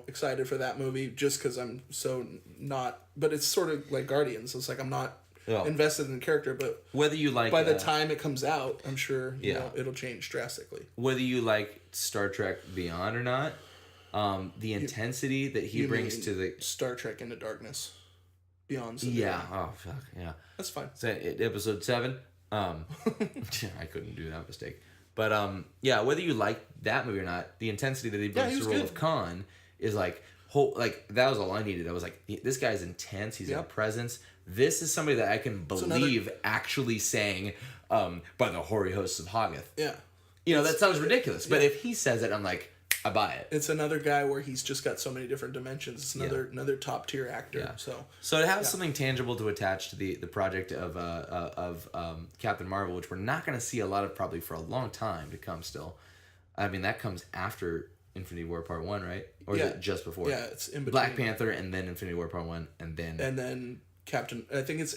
excited for that movie. Just because I'm so not. But it's sort of like Guardians. It's like I'm not invested in the character, but whether you like by the time it comes out, I'm sure it'll change drastically. Whether you like Star Trek Beyond or not, the intensity that he brings to the Star Trek Into Darkness, Beyond. That's fine. So, episode 7. I couldn't do that mistake, but whether you like that movie or not, the intensity that he brings to the role of Khan is like that was all I needed. I was like, this guy's intense. He's got a presence. This is somebody that I can believe actually saying, by the hoary hosts of Hoggoth. Yeah. That sounds ridiculous. But if he says it, I'm like, I buy it. It's another guy where he's just got so many different dimensions. It's another top tier actor. Yeah. So to have something tangible to attach to the project of Captain Marvel, which we're not going to see a lot of probably for a long time to come still. I mean, that comes after Infinity War Part 1, right? Or is it just before? Yeah, it's in between. Black Panther and then Infinity War Part 1 and then Captain, I think it's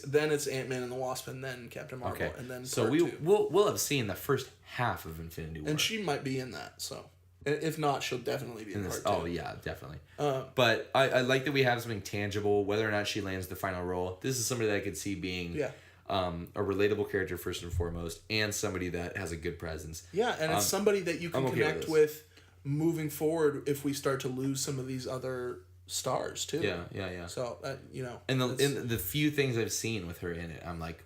Ant-Man and the Wasp and then Captain Marvel and then so we'll have seen the first half of Infinity War, and she might be in that. So if not, she'll definitely be in Part 2. Oh yeah, definitely. But I like that we have something tangible. Whether or not she lands the final role, this is somebody that I could see being a relatable character first and foremost, and somebody that has a good presence. Yeah, and it's somebody that you can connect with moving forward if we start to lose some of these other stars too. Yeah. So And the few things I've seen with her in it, I'm like,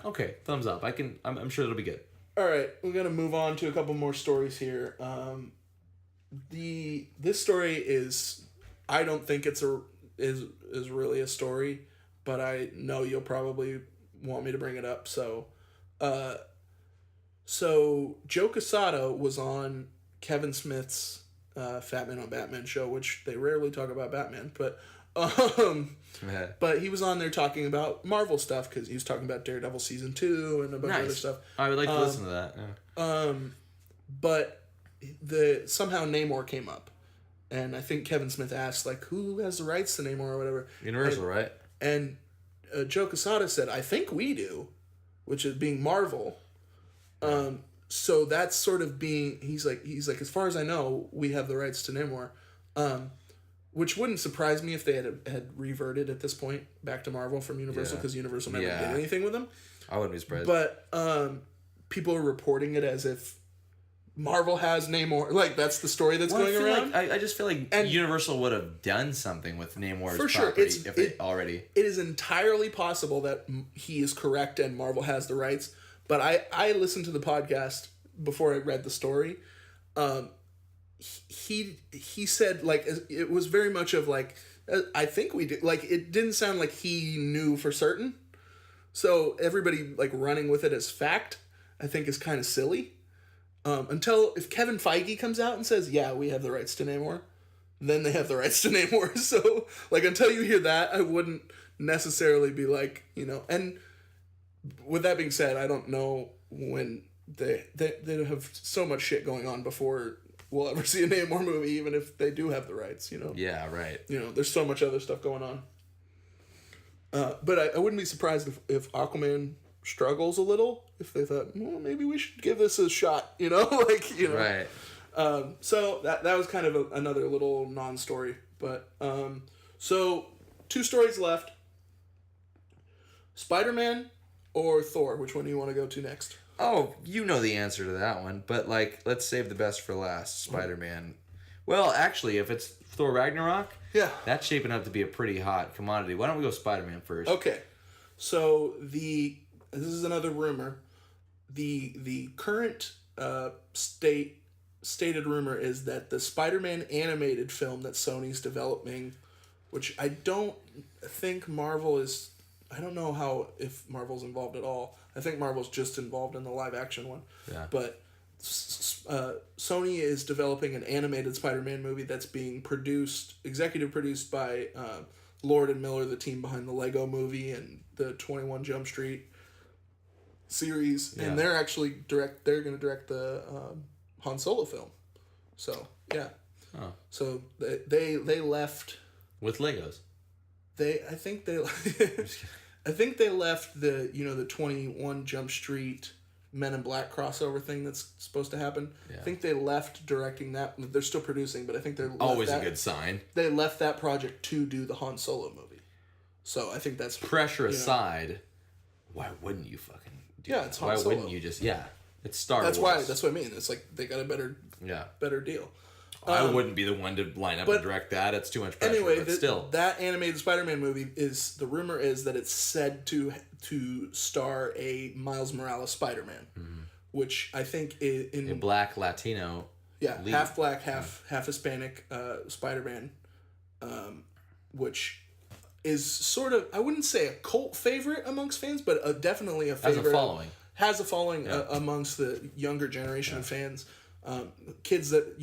okay, thumbs up. I'm sure it'll be good. All right, we're gonna move on to a couple more stories here. This story is, I don't think it's is really a story, but I know you'll probably want me to bring it up. So Joe Quesada was on Kevin Smith's Fat Man on Batman show, which they rarely talk about Batman, but but he was on there talking about Marvel stuff because he was talking about Daredevil season 2 and a bunch of other stuff. I would like to listen to that. Yeah. But somehow Namor came up, and I think Kevin Smith asked like, who has the rights to Namor or whatever. Universal, right? And Joe Quesada said, I think we do, which is being Marvel. So that's sort of being, he's like, as far as I know, we have the rights to Namor, which wouldn't surprise me if they had reverted at this point back to Marvel from Universal, because Universal never did anything with them. I wouldn't be surprised. But people are reporting it as if Marvel has Namor. Like, that's the story that's going around. Like, I just feel like Universal would have done something with Namor's for sure. property already. It is entirely possible that he is correct and Marvel has the rights. But I listened to the podcast before I read the story. He said, like, it was very much of like, I think we did. Like, it didn't sound like he knew for certain. So everybody like running with it as fact, I think, is kind of silly. Until if Kevin Feige comes out and says, yeah, we have the rights to Namor, then they have the rights to Namor. So like, until you hear that, I wouldn't necessarily be like, and with that being said, I don't know when they have so much shit going on before we'll ever see a Namor movie, even if they do have the rights, Yeah, right. There's so much other stuff going on. But I wouldn't be surprised if Aquaman struggles a little, if they thought, well, maybe we should give this a shot, Right. So that was kind of another little non-story. But, so 2 stories left. Spider-Man or Thor? Which one do you want to go to next? Oh, you know the answer to that one, but like, let's save the best for last. Spider-Man. Well, actually, if it's Thor Ragnarok, that's shaping up to be a pretty hot commodity. Why don't we go Spider-Man first? Okay, so this is another rumor. The current stated rumor is that the Spider-Man animated film that Sony's developing, which I don't think Marvel is. I don't know if Marvel's involved at all. I think Marvel's just involved in the live action one. Yeah. But Sony is developing an animated Spider-Man movie that's being executive produced by Lord and Miller, the team behind the Lego movie and the 21 Jump Street series. Yeah. And they're going to direct the Han Solo film. So, yeah. Oh. So they left with Legos. I think they left the 21 Jump Street Men in Black crossover thing that's supposed to happen. Yeah. I think they left directing that. They're still producing, but I think they're always a good sign. They left that project to do the Han Solo movie. So I think that's pressure aside. Why wouldn't you fucking do that? It's Han Solo. Why wouldn't you just it's Star Wars. That's what I mean. It's like they got a better deal. I wouldn't be the one to line up and direct that. It's too much pressure. Anyway, but still, that animated Spider-Man movie the rumor is that it's said to star a Miles Morales Spider-Man, which I think in a black Latino. Yeah, lead. Half black, half Hispanic Spider-Man, which is sort of, I wouldn't say a cult favorite amongst fans, but definitely a favorite. Has a following amongst the younger generation of fans. Kids that,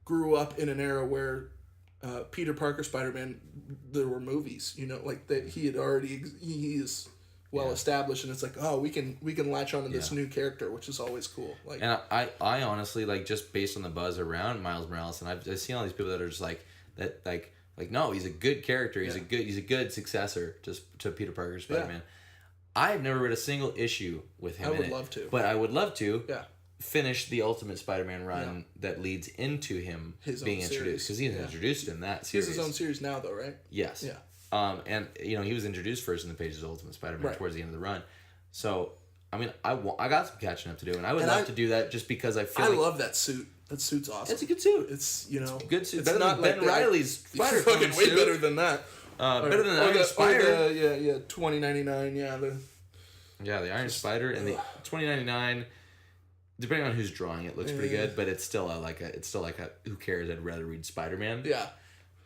grew up in an era where Peter Parker Spider-Man, there were movies, like that he is well established, and it's like, oh, we can latch onto this new character, which is always cool. Like, and I honestly, like, just based on the buzz around Miles Morales, and I've seen all these people that are just like that, like no, he's a good character, he's a good successor to Peter Parker Spider-Man. I've never read a single issue with him. I would love to, but I would love to. Yeah. Finish the Ultimate Spider-Man run that leads into him being introduced, because he's introduced in that series. He has his own series now, though, right? Yes. Yeah. And he was introduced first in the pages of Ultimate Spider-Man towards the end of the run. So I mean, I got some catching up to do, and I would love to do that just because I feel. I love that suit. That suit's awesome. It's a good suit. It's Good suit. It's better not than like Ben the- Reilly's Spider fucking way suit. better than that. Better than the Or Iron Spider. yeah, $20.99. Yeah, the Iron Spider and the $20.99. Depending on who's drawing it, looks pretty good, but it's still like a who cares? I'd rather read Spider-Man. Yeah.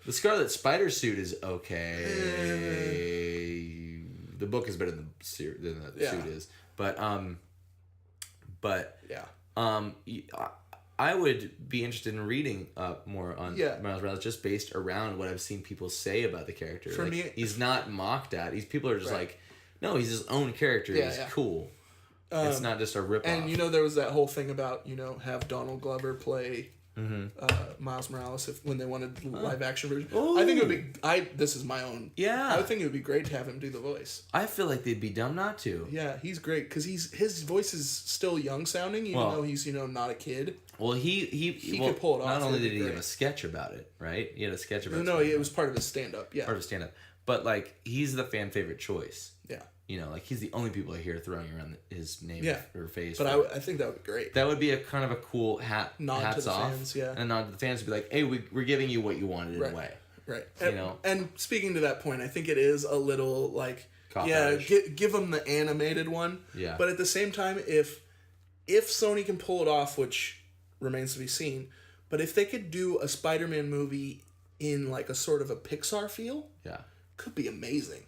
The Scarlet Spider suit is okay. The book is better than the suit is, but Yeah. I would be interested in reading more on Yeah. Miles Morales just based around what I've seen people say about the character. For like, me- he's not mocked at. People are just Right. like, no, he's his own character. Yeah, he's yeah. cool. It's not just a ripoff. And there was that whole thing about have Donald Glover play Miles Morales when they wanted live action version. I think it would be. This is my own. Yeah. I think it would be great to have him do the voice. I feel like they'd be dumb not to. Yeah, he's great because his voice is still young sounding, even though he's not a kid. Well, he could pull it off. Not only It'd did be he have great. a sketch about it, right? He had a sketch about No, it was part of his stand up. Yeah. part of stand up, but like he's the fan favorite choice. Yeah. Like he's the only people I hear throwing around his name or face. But I think that would be great. That would be a kind of a cool Nod hats to the off, fans, yeah. and a nod to the fans to be like, hey, we're giving you what you wanted in a way. Right. You And speaking to that point, I think it is a little like, Cop-out-ish. give them the animated one. Yeah. But at the same time, if Sony can pull it off, which remains to be seen, but if they could do a Spider-Man movie in like a sort of a Pixar feel, could be amazing.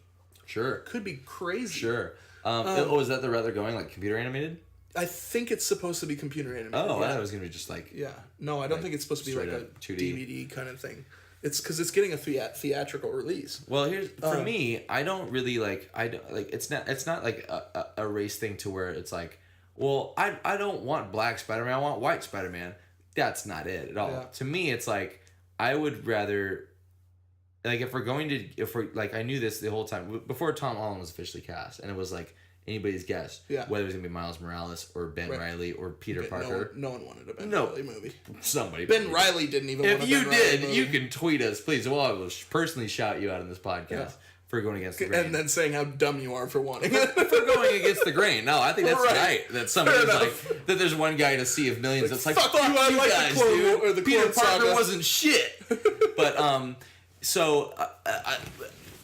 Sure. Could be crazy. Sure. Is that the route they're going, like computer animated? I think it's supposed to be computer animated. Oh, yeah. I thought it was gonna be just like. Yeah. No, I don't think it's supposed to be like straight a up 2D. DVD kind of thing. It's because it's getting a theatrical release. Well, here's for me. I don't really like. I don't like. It's not like a race thing to where it's like, well, I don't want black Spider-Man. I want white Spider-Man. That's not it at all. Yeah. To me, it's like I would rather. Like if we're like I knew this the whole time before Tom Holland was officially cast, and it was like anybody's guess whether it was gonna be Miles Morales or Ben Riley or Peter Parker. No one wanted a Ben Riley movie. Somebody. Ben Riley didn't even want a If you Ben Riley did, movie. you can tweet us, please. Well, I will personally shout you out on this podcast for going against the grain. And then saying how dumb you are for wanting it. for going against the grain. No, I think that's Right. right. That somebody's Fair like enough. that. The's one guy in a sea of millions that's like, fuck you, I you like the guys, Clone dude. War- or the Peter Clone Parker Saga." wasn't shit. But so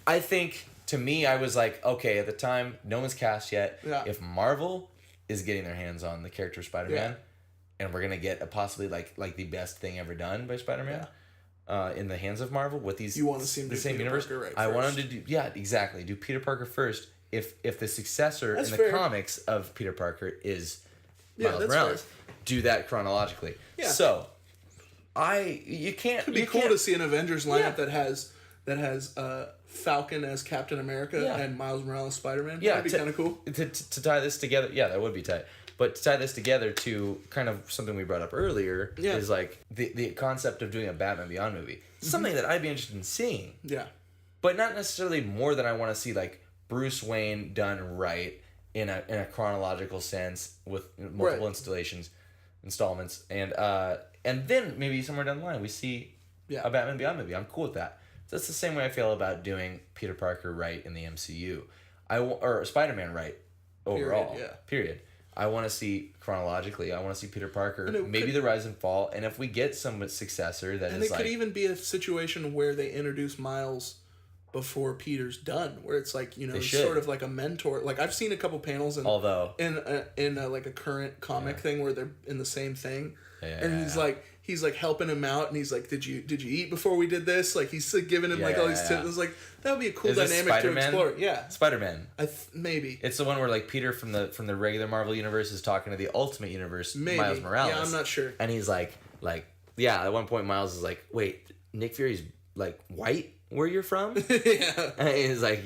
I think to me, I was like, okay, at the time, no one's cast yet. Yeah. If Marvel is getting their hands on the character of Spider-Man, and we're gonna get a possibly like the best thing ever done by Spider-Man. In the hands of Marvel with these You want to see him the do same Peter universe. Parker right I want first. him to do exactly do Peter Parker first. If the successor That's in the fair. comics of Peter Parker is Yeah, Miles that's Morales, fair. do that chronologically. Yeah. So you can't It'd be you cool can't- to see an Avengers lineup that has Falcon as Captain America and Miles Morales Spider-Man. Yeah, That'd be kind of cool. To tie this together, yeah, that would be tight. But to tie this together to kind of something we brought up earlier is like the concept of doing a Batman Beyond movie. Something that I'd be interested in seeing. Yeah. But not necessarily more than I want to see like Bruce Wayne done right in a chronological sense with multiple installments, and then maybe somewhere down the line we see a Batman Beyond movie. I'm cool with that. That's the same way I feel about doing Peter Parker right in the MCU, or Spider-Man right overall. Period. I want to see chronologically. I want to see Peter Parker, maybe the rise and fall, and if we get some successor that And is it like could even be a situation where they introduce Miles before Peter's done, where it's like he's should. sort of like a mentor. Like I've seen a couple panels in like a current comic thing where they're in the same thing, and he's like helping him out, and he's like, did you eat before we did this? Like he's giving him all these tips. It's like that would be a cool Is this dynamic to Spider-Man? explore. Yeah, Spider-Man. Maybe It's the one where like Peter from the regular Marvel universe is talking to the Ultimate Universe, Miles Morales. Yeah, I'm not sure. And he's like at one point Miles is like, wait, Nick Fury's like white where you're from? Yeah. And he's like,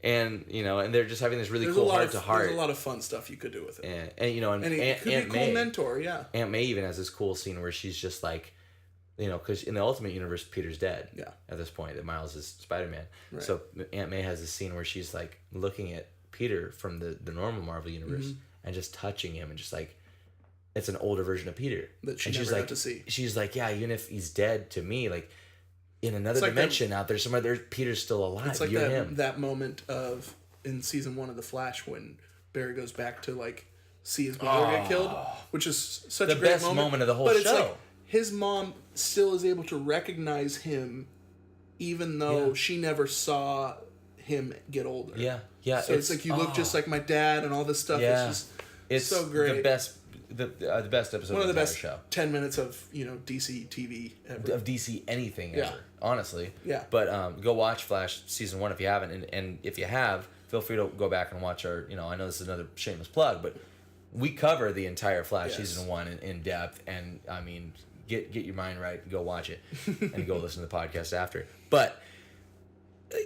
and and they're just having this really cool heart to heart. There's a lot of fun stuff you could do with it. And it could be a cool mentor. Yeah. Aunt May even has this cool scene where she's just like, because in the Ultimate Universe, Peter's dead. Yeah. At this point, that Miles is Spider-Man. Right. So Aunt May has this scene where she's like looking at Peter from the normal Marvel universe and just touching him and just like, it's an older version of Peter That she and she's never like, got to see. She's like, yeah, even if he's dead to me, like in another like dimension out there somewhere, Peter's still alive. It's like You're him. that moment in season 1 of The Flash when Barry goes back to like see his mother get killed, which is such The a great best moment of the whole but it's show. like his mom still is able to recognize him, even though Yeah. she never saw him get older. Yeah, yeah. So it's like you look just like my dad and all this stuff. Yeah. It's just It's so great. the best episode One of the entire best show 10 minutes of DC TV ever. of DC anything Yeah. ever, honestly. Yeah. But go watch Flash season 1 if you haven't, and if you have, feel free to go back and watch our. I know this is another shameless plug, but we cover the entire Flash Yes. season 1 in depth, and I mean, get your mind right, and go watch it, and go listen to the podcast after. But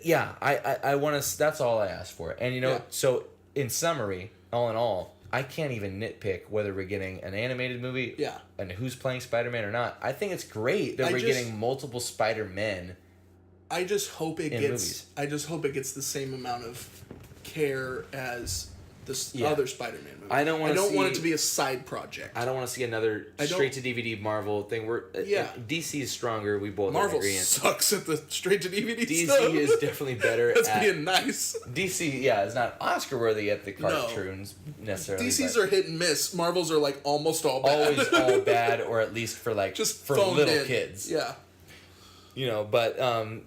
yeah, I want to. That's all I asked for, and Yeah. so in summary, all in all, I can't even nitpick whether we're getting an animated movie, Yeah. and who's playing Spider-Man or not. I think it's great that we're getting multiple Spider-Men. I just hope it in gets. movies. I just hope it gets the same amount of care as the Yeah. other Spider-Man movie. I don't want it to be a side project. I don't want to see another straight to DVD Marvel thing. DC is stronger. We both Marvel agree. sucks at the straight to DVD DC stuff. is definitely better. That's at, being nice. DC, yeah, is not Oscar worthy at the cartoons necessarily. DC's but are hit and miss. Marvel's are like almost all bad. always all bad, or at least for Just for phoned little in. kids. Yeah. But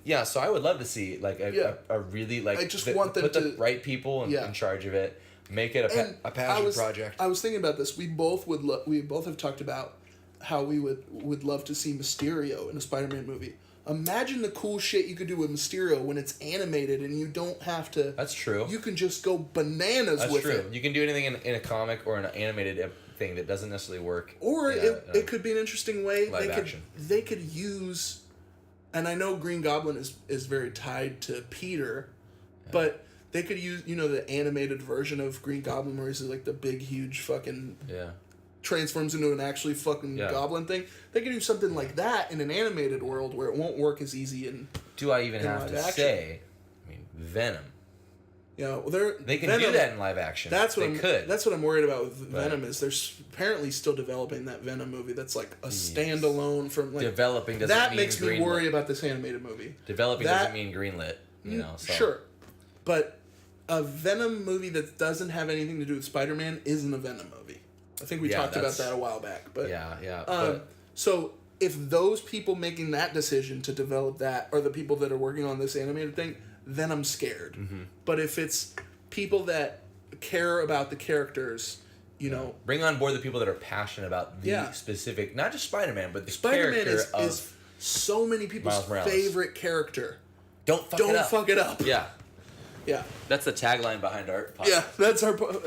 yeah, so I would love to see like a really I just want them put the to- right people in charge of it. Make it And a passion project. I was thinking about this. We both we both have talked about how we would love to see Mysterio in a Spider-Man movie. Imagine the cool shit you could do with Mysterio when it's animated and you don't have to. That's true. You can just go bananas That's with true. it. You can do anything in a comic or an animated thing that doesn't necessarily work. Or in it could be an interesting way live action. They could use, and I know Green Goblin is very tied to Peter, but they could use the animated version of Green Goblin where he's like the big huge fucking transforms into an actually fucking goblin thing. They could do something like that in an animated world where it won't work as easy in. Do I even in have live to action. say? I mean, Venom. They can do that in live action. That's what could. That's what I'm worried about with Venom is they're apparently still developing that Venom movie that's like a standalone from like developing doesn't that mean makes me greenlit. worry about this animated movie. Developing That- doesn't mean greenlit. So. Sure, but a Venom movie that doesn't have anything to do with Spider-Man isn't a Venom movie. I think we talked about that a while back. But so if those people making that decision to develop that are the people that are working on this animated thing, then I'm scared. Mm-hmm. But if it's people that care about the characters, bring on board the people that are passionate about the specific, not just Spider-Man, but the Spider-Man character of is so many people's Miles Morales. favorite character. Don't fuck it up. Yeah. Yeah. That's the tagline behind our podcast. Yeah,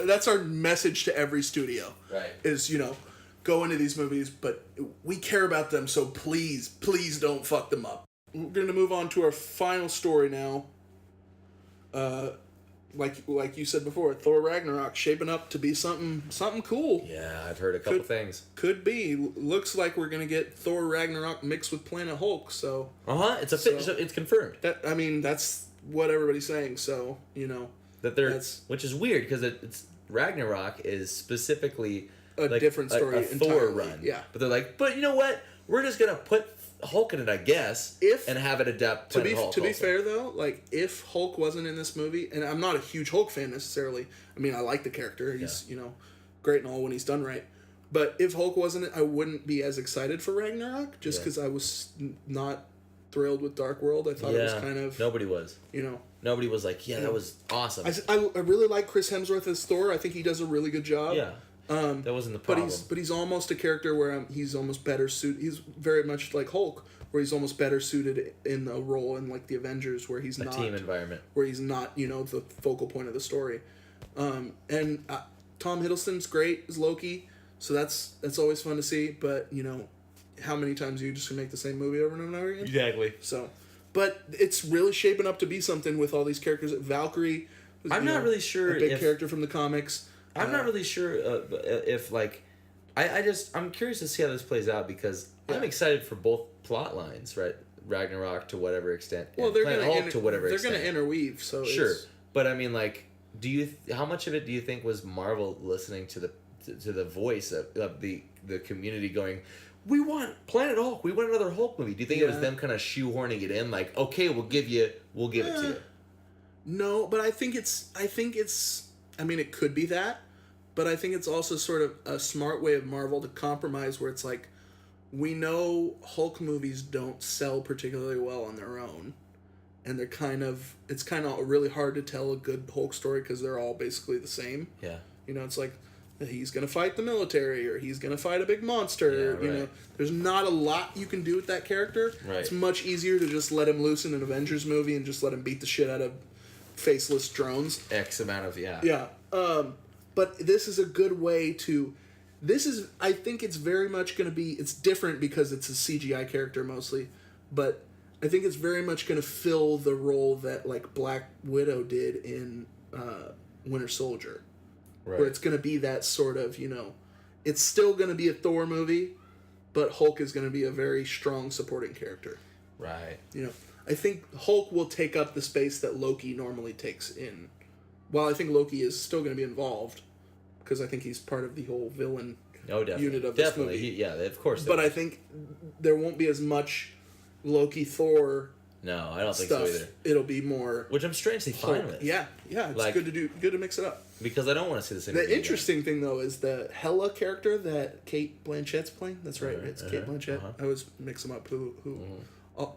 that's our message to every studio. Right. Is, go into these movies, but we care about them, so please don't fuck them up. We're going to move on to our final story now. Like you said before, Thor Ragnarok shaping up to be something cool. Yeah, I've heard a couple things. Could be. Looks like we're going to get Thor Ragnarok mixed with Planet Hulk, so It's it's confirmed. That's what everybody's saying, so, That which is weird because it's Ragnarok is specifically a different story a Thor entirely. run. Yeah. But they're like, but you know what? We're just gonna put Hulk in it, I guess, and have it adapt. To be Hulk be also. fair though, like if Hulk wasn't in this movie, and I'm not a huge Hulk fan necessarily. I mean, I like the character; he's great and all when he's done right. But if Hulk wasn't, I wouldn't be as excited for Ragnarok just because I was not thrilled with Dark World. I thought it was kind of nobody was. Nobody was like, that was awesome. I really like Chris Hemsworth as Thor. I think he does a really good job. Yeah. That wasn't the problem. But he's almost a character where he's almost better suited. He's very much like Hulk, where he's almost better suited in a role in like the Avengers, where he's not team environment, where he's not the focal point of the story. And Tom Hiddleston's great as Loki, so that's always fun to see. But how many times are you just gonna make the same movie over and over again? Exactly. So, but it's really shaping up to be something with all these characters. Valkyrie, I'm not really sure a big character from the comics. I'm not really sure if like I'm curious to see how this plays out because I'm excited for both plot lines, right? Ragnarok to whatever extent. Well, they're Planet Hulk to whatever extent. They're going to interweave, so sure. But I mean, like, how much of it do you think was Marvel listening to the voice of the community going, we want Planet Hulk, we want another Hulk movie? Do you think it was them kind of shoehorning it in, like, okay, we'll give it to you? No, but I think it's. I mean, it could be that, but I think it's also sort of a smart way of Marvel to compromise where it's like, we know Hulk movies don't sell particularly well on their own, and it's kind of really hard to tell a good Hulk story because they're all basically the same. Yeah. It's like, he's gonna fight the military, or he's gonna fight a big monster. Yeah, right. There's not a lot you can do with that character. Right. It's much easier to just let him loose in an Avengers movie and just let him beat the shit out of faceless drones. X amount of Yeah. But this is a good way to. I think it's very much going to be. It's different because it's a CGI character mostly, but I think it's very much going to fill the role that like Black Widow did in Winter Soldier, Right. where it's going to be that sort of it's still going to be a Thor movie, but Hulk is going to be a very strong supporting character. Right. I think Hulk will take up the space that Loki normally takes in. While I think Loki is still going to be involved, because I think he's part of the whole villain unit of this movie. Of course. But I think there won't be as much Loki Thor. No, I don't think stuff. so either. It'll be more Which I'm strangely fine Hulk. with. Yeah. It's Like- good to mix it up. Because I don't want to see the same. The interesting thing though is the Hela character that Kate Blanchett's playing. That's right, it's Kate Blanchett. I always mix them up. Who?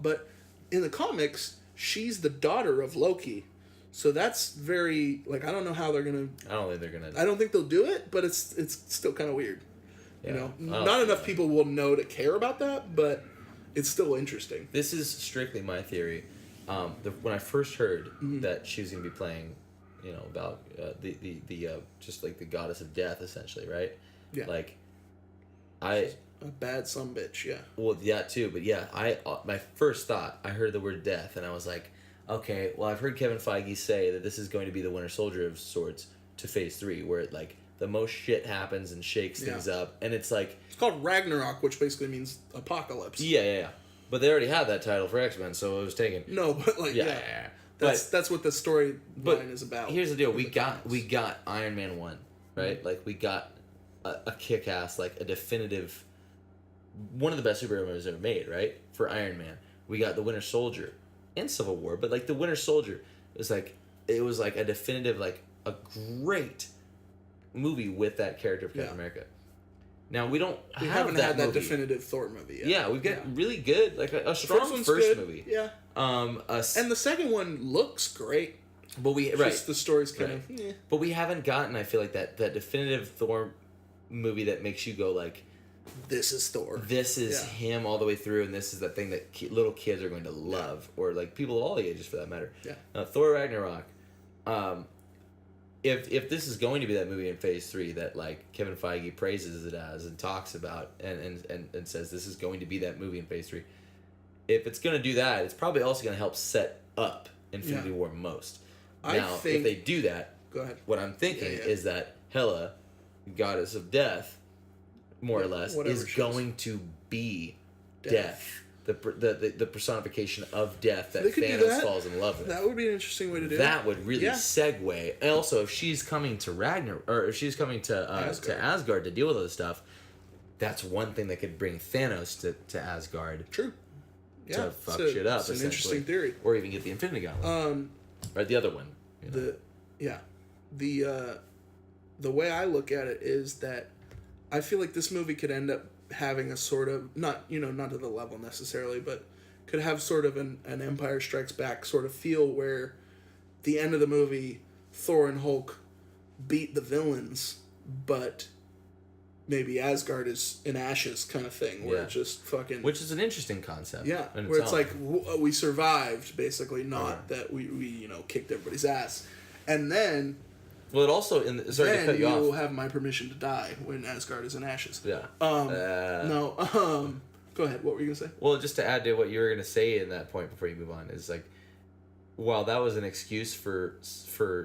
But in the comics, she's the daughter of Loki. So that's very I don't know how they're gonna. I don't think they're gonna. I don't think they'll do it, but it's still kind of weird. Yeah. Not enough people will know to care about that, but it's still interesting. This is strictly my theory. When I first heard that she was gonna be playing, about the just like the goddess of death, essentially, right? Yeah. Like, A bad sumbitch, yeah. Well, yeah, too, but yeah, my first thought, I heard the word death, and I was like, okay, well, I've heard Kevin Feige say that this is going to be the Winter Soldier of sorts to Phase 3, where it, the most shit happens and shakes things up, and it's like... It's called Ragnarok, which basically means apocalypse. Yeah. But they already had that title for X-Men, so it was taken. No, but yeah. That's what the storyline is about. Here's the deal, we got Iron Man 1, right? We got a kick-ass, a definitive... One of the best superhero movies ever made, right? For Iron Man. We got the Winter Soldier and Civil War, but the Winter Soldier was a definitive, a great movie with that character of Captain America. Now we haven't had that movie. Definitive Thor movie yet. Yeah, we've got really good, a strong first movie. Yeah. And the second one looks great. But Just the story's kind of. But we haven't gotten, I feel like, that definitive Thor movie that makes you go this is Thor. This is him all the way through, and this is the thing that little kids are going to love, or people of all ages for that matter. Yeah. Thor Ragnarok. If this is going to be that movie in Phase 3 that Kevin Feige praises it as and talks about and says this is going to be that movie in Phase 3, if it's going to do that, it's probably also going to help set up Infinity War most. Now, if they do that, go ahead. What I'm thinking is that Hela, goddess of death, more or less, is going to be death. The personification of death that Thanos falls in love with. That would be an interesting way to do it. That would really segue. And also, if she's coming to if she's coming to Asgard to deal with all this stuff, that's one thing that could bring Thanos to Asgard. True. Yeah. To fuck shit up. It's an interesting theory. Or even get the Infinity Gauntlet. Right, the other one. The way I look at it is that I feel like this movie could end up having a sort of not to the level necessarily, but could have sort of an Empire Strikes Back sort of feel where the end of the movie Thor and Hulk beat the villains, but maybe Asgard is in ashes kind of thing where it just fucking, which is an interesting concept. Yeah, where it's we survived basically, not that we kicked everybody's ass, and then. Well, it also sorry to cut you off. Will have my permission to die when Asgard is in ashes. Yeah. No. Go ahead. What were you gonna say? Well, just to add to what you were gonna say in that point before you move on is while that was an excuse for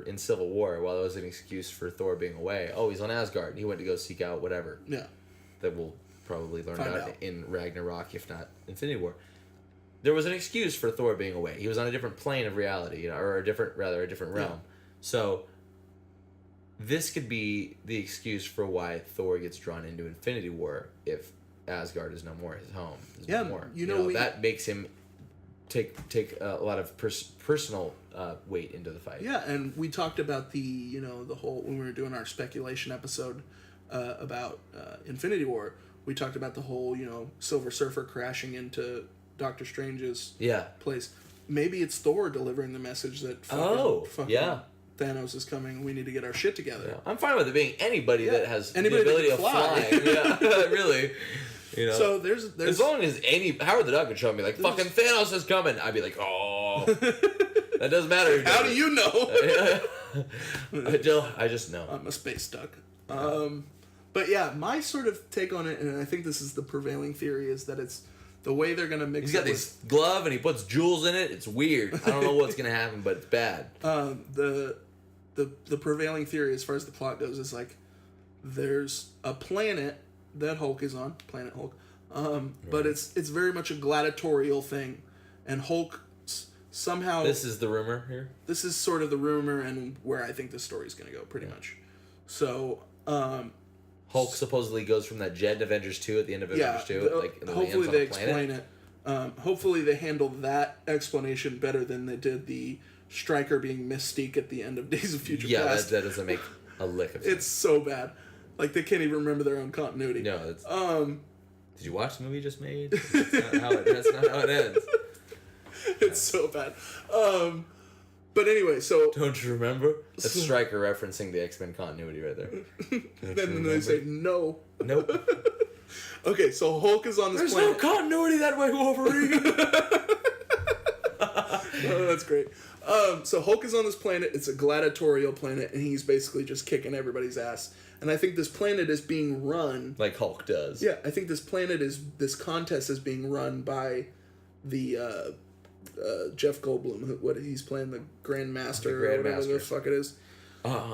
in Civil War, while that was an excuse for Thor being away. Oh, he's on Asgard. And he went to go seek out whatever. Yeah. That we'll probably learn Find about out in Ragnarok, if not Infinity War. There was an excuse for Thor being away. He was on a different plane of reality, or a different realm. Yeah. So. This could be the excuse for why Thor gets drawn into Infinity War if Asgard is no more his home. No more. that makes him take a lot of personal weight into the fight. Yeah, and we talked about the whole, when we were doing our speculation episode about Infinity War, we talked about the whole, Silver Surfer crashing into Doctor Strange's place. Maybe it's Thor delivering the message that fucking Thanos is coming. We need to get our shit together. Yeah. I'm fine with it being anybody that has Anybody the ability that to can fly. Yeah, really. So there's as long as Howard the Duck could show me like fucking Thanos is coming, I'd be like, oh, that doesn't matter. How do you know? I just know. I'm a space duck. But yeah, my sort of take on it, and I think this is the prevailing theory, is that it's the way they're gonna mix. He's got this glove and he puts jewels in it. It's weird. I don't know what's gonna happen, but it's bad. The prevailing theory as far as the plot goes is like there's a planet that Hulk is on, Planet Hulk, but it's very much a gladiatorial thing, and Hulk somehow. This is the rumor here. This is sort of the rumor and where I think the story's gonna go, pretty much. So. Hulk supposedly goes from that jet in Avengers 2 at the end of Avengers 2. Hopefully they explain it. Hopefully they handle that explanation better than they did the Stryker being Mystique at the end of Days of Future Past. That doesn't make a lick of sense. It's so bad. Like, they can't even remember their own continuity. No, it's... Did you watch the movie just made? That's not how it ends. It's so bad. But anyway, so... Don't you remember? That's Stryker referencing the X-Men continuity right there. Then they say, no. Nope. Okay, so Hulk is on this planet. There's no continuity that way, Wolverine! Oh, that's great. So Hulk is on this planet. It's a gladiatorial planet, and he's basically just kicking everybody's ass. And I think this planet is being run... Like Hulk does. Yeah, I think this contest is being run by the... Jeff Goldblum, what he's playing, the Grandmaster, or whatever the fuck it is.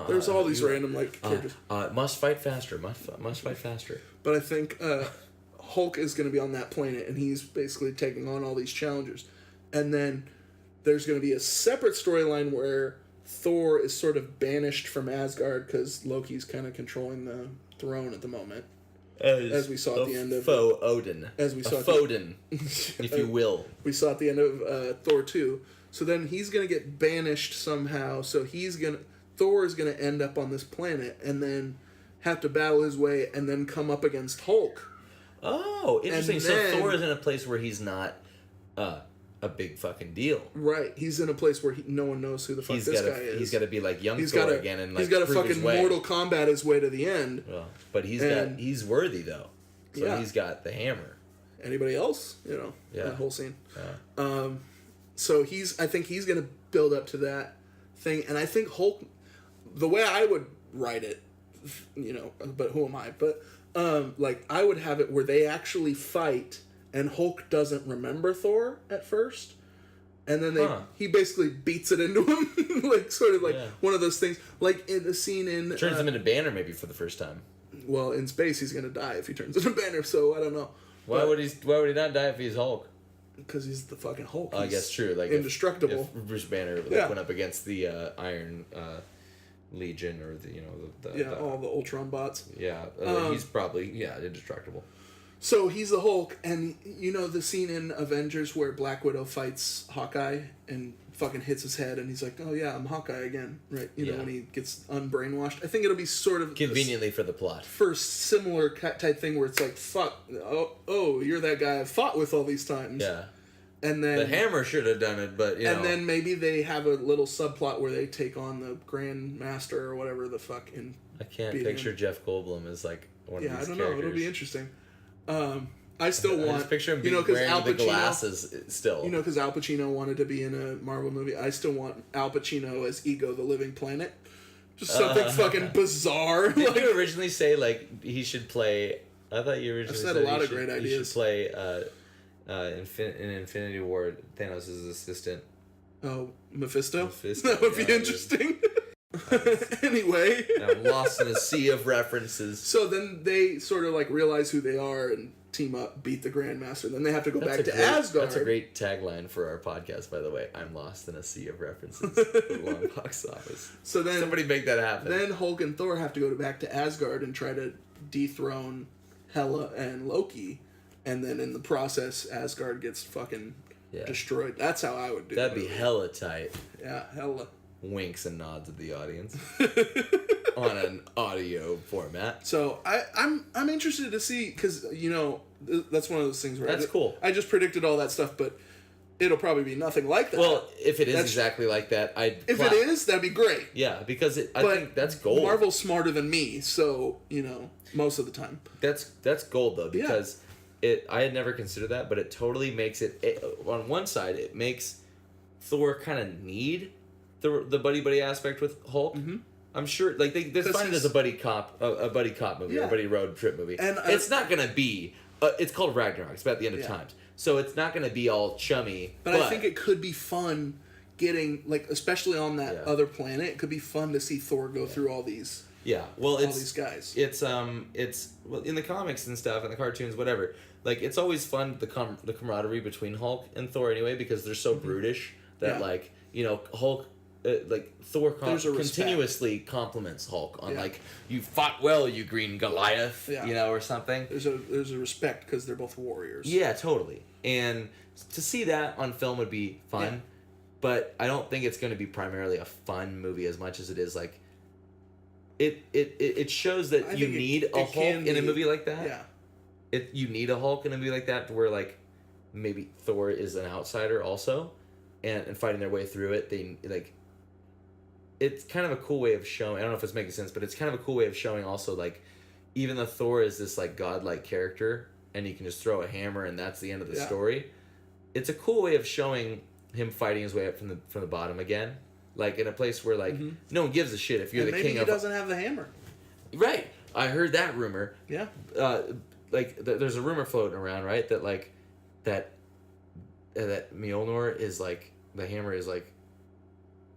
There's all these random characters. Must fight faster. Must fight faster. But I think Hulk is going to be on that planet, and he's basically taking on all these challengers. And then there's going to be a separate storyline where Thor is sort of banished from Asgard because Loki's kind of controlling the throne at the moment. As we saw at the end of Odin. As we saw Foden, if you will. We saw at the end of Thor 2. So then he's going to get banished somehow. So Thor is going to end up on this planet and then have to battle his way and then come up against Hulk. Oh, interesting. And so then, Thor is in a place where he's not a big fucking deal. Right. He's in a place where no one knows who the fuck this guy is. He's got to be like young Thor again and like he's got to prove fucking his way. Mortal Kombat his way to the end. Well, but he's worthy though. So he's got the hammer. Anybody else? That whole scene. Yeah. So I think he's going to build up to that thing, and I think Hulk, the way I would write it, but who am I? But I would have it where they actually fight, and Hulk doesn't remember Thor at first, and then he basically beats it into him, one of those things, like in the scene in turns him into Banner maybe for the first time. Well, in space he's gonna die if he turns into Banner, so I don't know. Why would he not die if he's Hulk? Because he's the fucking Hulk. I guess true. Like indestructible. If Bruce Banner went up against the Iron Legion or all the Ultron bots. Yeah, he's probably indestructible. So he's the Hulk, and the scene in Avengers where Black Widow fights Hawkeye and fucking hits his head, and he's like, "Oh yeah, I'm Hawkeye again," right? When he gets unbrainwashed. I think it'll be sort of conveniently for the plot. First similar type thing where it's like, "Fuck, oh, you're that guy I've fought with all these times." Yeah. And then the hammer should have done it, but and then maybe they have a little subplot where they take on the Grand Master or whatever the fuck. And I can't picture Jeff Goldblum as like one of these characters. Yeah, I don't know. It'll be interesting. I still want just picture him wearing the glasses still. Because Al Pacino wanted to be in a Marvel movie. I still want Al Pacino as Ego, the Living Planet. Just something fucking bizarre. Did you originally say he should play? I thought you originally said a lot of great ideas. He should play in Infinity War Thanos' assistant. Oh, Mephisto? That would be interesting. Anyway. I'm lost in a sea of references. So then they sort of realize who they are and team up, beat the Grandmaster. Then they have to go back to Asgard. That's a great tagline for our podcast, by the way. I'm lost in a sea of references. The Longbox Office. So then somebody make that happen. Then Hulk and Thor have to go back to Asgard and try to dethrone Hela and Loki. And then in the process, Asgard gets fucking Yeah. destroyed. That's how I would do it. That'd be hella tight. Yeah, hella. Winks and nods at the audience on an audio format. So I'm interested to see, because that's one of those things where That's cool. I just predicted all that stuff, but it'll probably be nothing like that. Well, if it is exactly like that, if it is, that'd be great. Yeah, because I think that's gold. Marvel's smarter than me, so most of the time. That's gold though, because I had never considered that, but it totally makes it on one side it makes Thor kind of need the buddy aspect with Hulk. Mm-hmm. I'm sure, like they're finding it as a buddy cop movie, or a buddy road trip movie, and it's not gonna be. It's called Ragnarok. It's about the end of times, so it's not gonna be all chummy. But I think it could be fun getting, like, especially on that other planet. It could be fun to see Thor go through all these. Yeah, well, all these guys. It's well, in the comics and stuff and the cartoons, whatever. Like, it's always fun the camaraderie between Hulk and Thor anyway, because they're so brutish that like Hulk. Like Thor continuously compliments Hulk on like, you fought well, you green Goliath, or something. There's a respect because they're both warriors. Yeah, totally. And to see that on film would be fun, but I don't think it's going to be primarily a fun movie as much as it is like it shows that you need a Hulk in a movie like that. Yeah. You need a Hulk in a movie like that, to where like maybe Thor is an outsider also, and fighting their way through it. They like. It's kind of a cool way of showing. I don't know if it's making sense, but it's kind of a cool way of showing also, like, even though Thor is this like godlike character and he can just throw a hammer and that's the end of the story. It's a cool way of showing him fighting his way up from the bottom again, like in a place where like no one gives a shit if you're the king of. Maybe he doesn't have the hammer. Right. I heard that rumor. Yeah. There's a rumor floating around, right? That like that Mjolnir is like the hammer is like.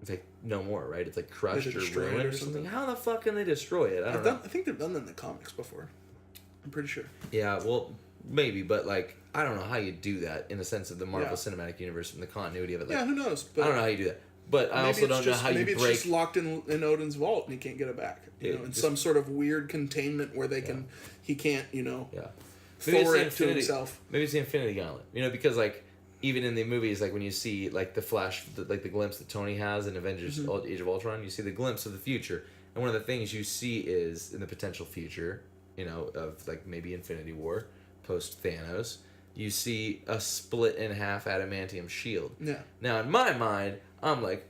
It's like no more, right? It's like crushed or ruined or something. How the fuck can they destroy it? I don't know. I think they've done that in the comics before. I'm pretty sure. Yeah, well, maybe, but like I don't know how you do that in the sense of the Marvel Cinematic Universe and the continuity of it. Like, who knows? But I don't know how you do that. But I also don't know how you break. Maybe it's just locked in Odin's vault and he can't get it back. In some sort of weird containment where he can't, Thor it to himself. Maybe it's the Infinity Gauntlet. Because like. Even in the movies, like when you see like the flash, like the glimpse that Tony has in Avengers Age of Ultron, you see the glimpse of the future. And one of the things you see is in the potential future, of like maybe Infinity War, post Thanos, you see a split in half adamantium shield. Yeah. Now in my mind, I'm like,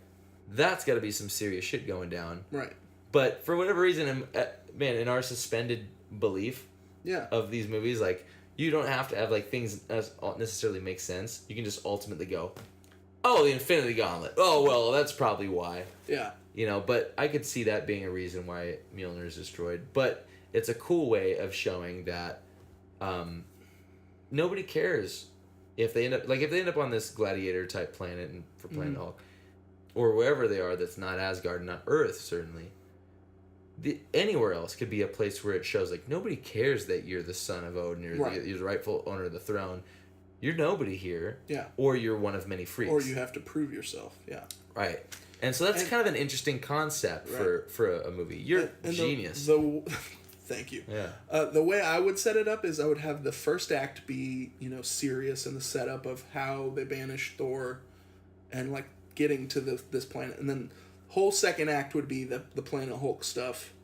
that's got to be some serious shit going down. Right. But for whatever reason, in our suspended belief of these movies, like. You don't have to have like things as necessarily make sense. You can just ultimately go, oh, the Infinity Gauntlet. Oh, well, that's probably why. Yeah. But I could see that being a reason why Mjolnir is destroyed. But it's a cool way of showing that nobody cares if they end up on this gladiator type planet and for Planet Hulk, or wherever they are that's not Asgard, not Earth certainly. Anywhere else could be a place where it shows like nobody cares that you're the son of Odin, you're the rightful owner of the throne. You're nobody here. Yeah. Or you're one of many freaks. Or you have to prove yourself. Yeah. Right. And so that's kind of an interesting concept for a movie. You're genius. Thank you. Yeah. The way I would set it up is I would have the first act be, serious in the setup of how they banish Thor and like getting to this planet, and then whole second act would be the Planet Hulk stuff.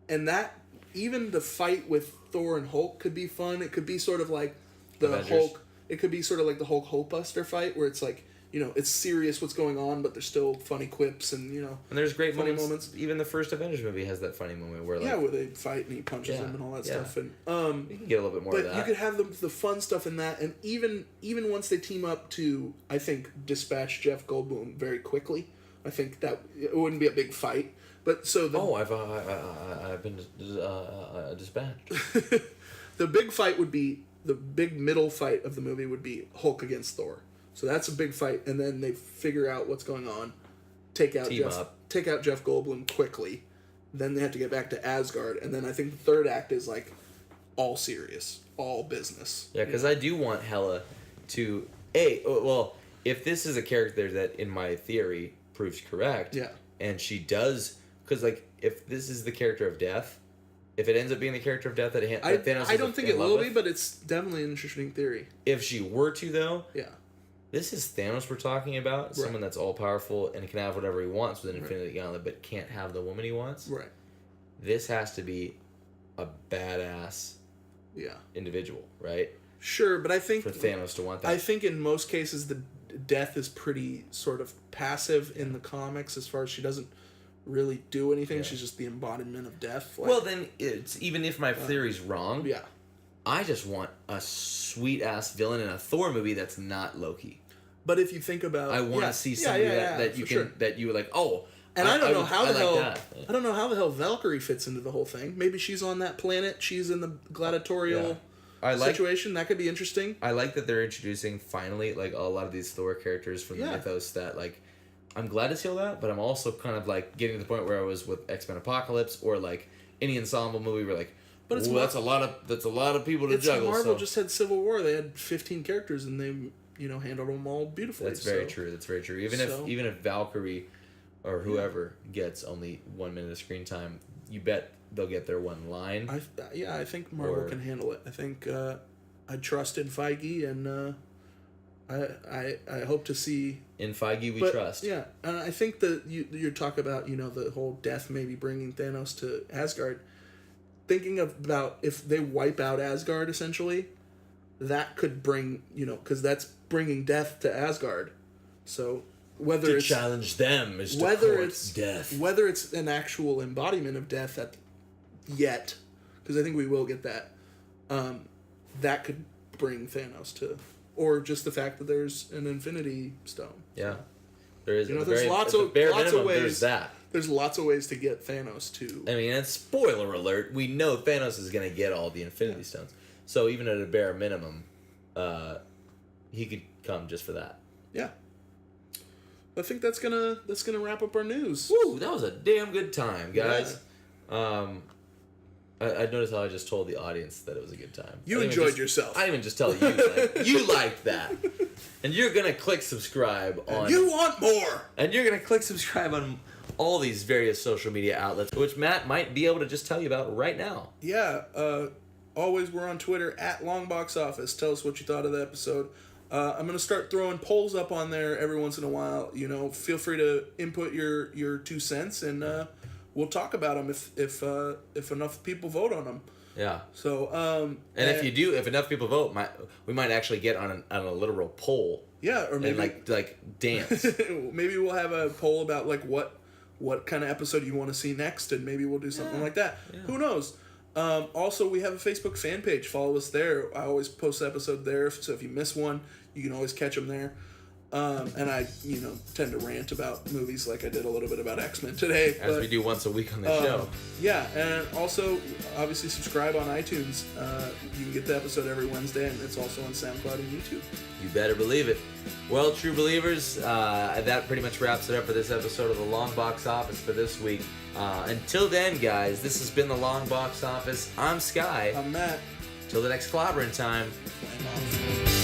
And that, even the fight with Thor and Hulk could be fun. It could be sort of like the Avengers. Hulk. It could be sort of like the Hulk Hulkbuster fight, where it's like, it's serious what's going on, but there's still funny quips and, And there's great funny moments. Even the first Avengers movie has that funny moment where where they fight and he punches him and all that stuff. And you can get a little bit more of that. But you could have the fun stuff in that, and even once they team up to, I think, dispatch Jeff Goldblum very quickly. I think that it wouldn't be a big fight, but so I've been dispatched. The big fight would be the big middle fight of the movie would be Hulk against Thor. So that's a big fight, and then they figure out what's going on, take out Jeff Goldblum quickly. Then they have to get back to Asgard, and then I think the third act is like all serious, all business. Yeah, because I do want Hela to if this is a character that in my theory proves correct, and she does, because like if this is the character of death, if it ends up being the character of death that Thanos I don't think it will be, but it's definitely an interesting theory. If she were to though, this is Thanos we're talking about. Right. Someone that's all powerful and can have whatever he wants with an Infinity Gauntlet, but can't have the woman he wants. Right. This has to be a badass individual, right? Sure, but I think for Thanos to want that. I think in most cases the death is pretty sort of passive in the comics as far as she doesn't really do anything. She's just the embodiment of death. Well, then it's even if my theory's wrong. Yeah. I just want a sweet ass villain in a Thor movie that's not Loki. But if you think about, I want to see somebody that you can that you were like, oh. And I don't know how the hell that. I don't know how the hell Valkyrie fits into the whole thing. Maybe she's on that planet. She's in the gladiatorial situation. That could be interesting. I like that they're introducing finally like a lot of these Thor characters from the mythos that like. I'm glad to see all that, but I'm also kind of like getting to the point where I was with X-Men Apocalypse or like any ensemble movie where like, but it's that's a lot of people to juggle. Marvel just had Civil War. They had 15 characters and they handled them all beautifully. That's very true. That's very true. Even if Valkyrie or whoever gets only 1 minute of screen time, you bet they'll get their one line. I think Marvel can handle it. I think I trust in Feige and I hope to see. In Feige we trust. Yeah, and I think that you talk about the whole death maybe bringing Thanos to Asgard. Thinking about if they wipe out Asgard essentially, that could bring because that's bringing death to Asgard. So whether it's challenge them is death. Whether it's an actual embodiment of death yet, because I think we will get that. That could bring Thanos to. Or just the fact that there's an Infinity Stone. Yeah, there is. There's lots of ways. There's that. There's lots of ways to get Thanos to. I mean, and spoiler alert: we know Thanos is going to get all the Infinity Stones. So even at a bare minimum, he could come just for that. Yeah. I think that's gonna wrap up our news. Woo! That was a damn good time, guys. Yeah. I noticed how I just told the audience that it was a good time. You enjoyed yourself. I didn't even just tell you. Like, you liked that. And you're going to click subscribe on... And you want more! And you're going to click subscribe on all these various social media outlets, which Matt might be able to just tell you about right now. Yeah. Always we're on Twitter, @Longbox Office. Tell us what you thought of the episode. I'm going to start throwing polls up on there every once in a while. Feel free to input your 2 cents and... we'll talk about them if enough people vote on them. Yeah. So and if enough people vote, we might actually get on a literal poll. Yeah, or maybe like dance. Maybe we'll have a poll about like what kind of episode you want to see next, and maybe we'll do something like that. Yeah. Who knows? Also, we have a Facebook fan page. Follow us there. I always post the episode there, so if you miss one, you can always catch them there. And I, tend to rant about movies like I did a little bit about X-Men today. As we do once a week on the show. Yeah, and also, obviously, subscribe on iTunes. You can get the episode every Wednesday, and it's also on SoundCloud and YouTube. You better believe it. Well, true believers, that pretty much wraps it up for this episode of the Longbox Office for this week. Until then, guys, this has been the Longbox Office. I'm Sky. I'm Matt. Till the next clobbering time. Flame off.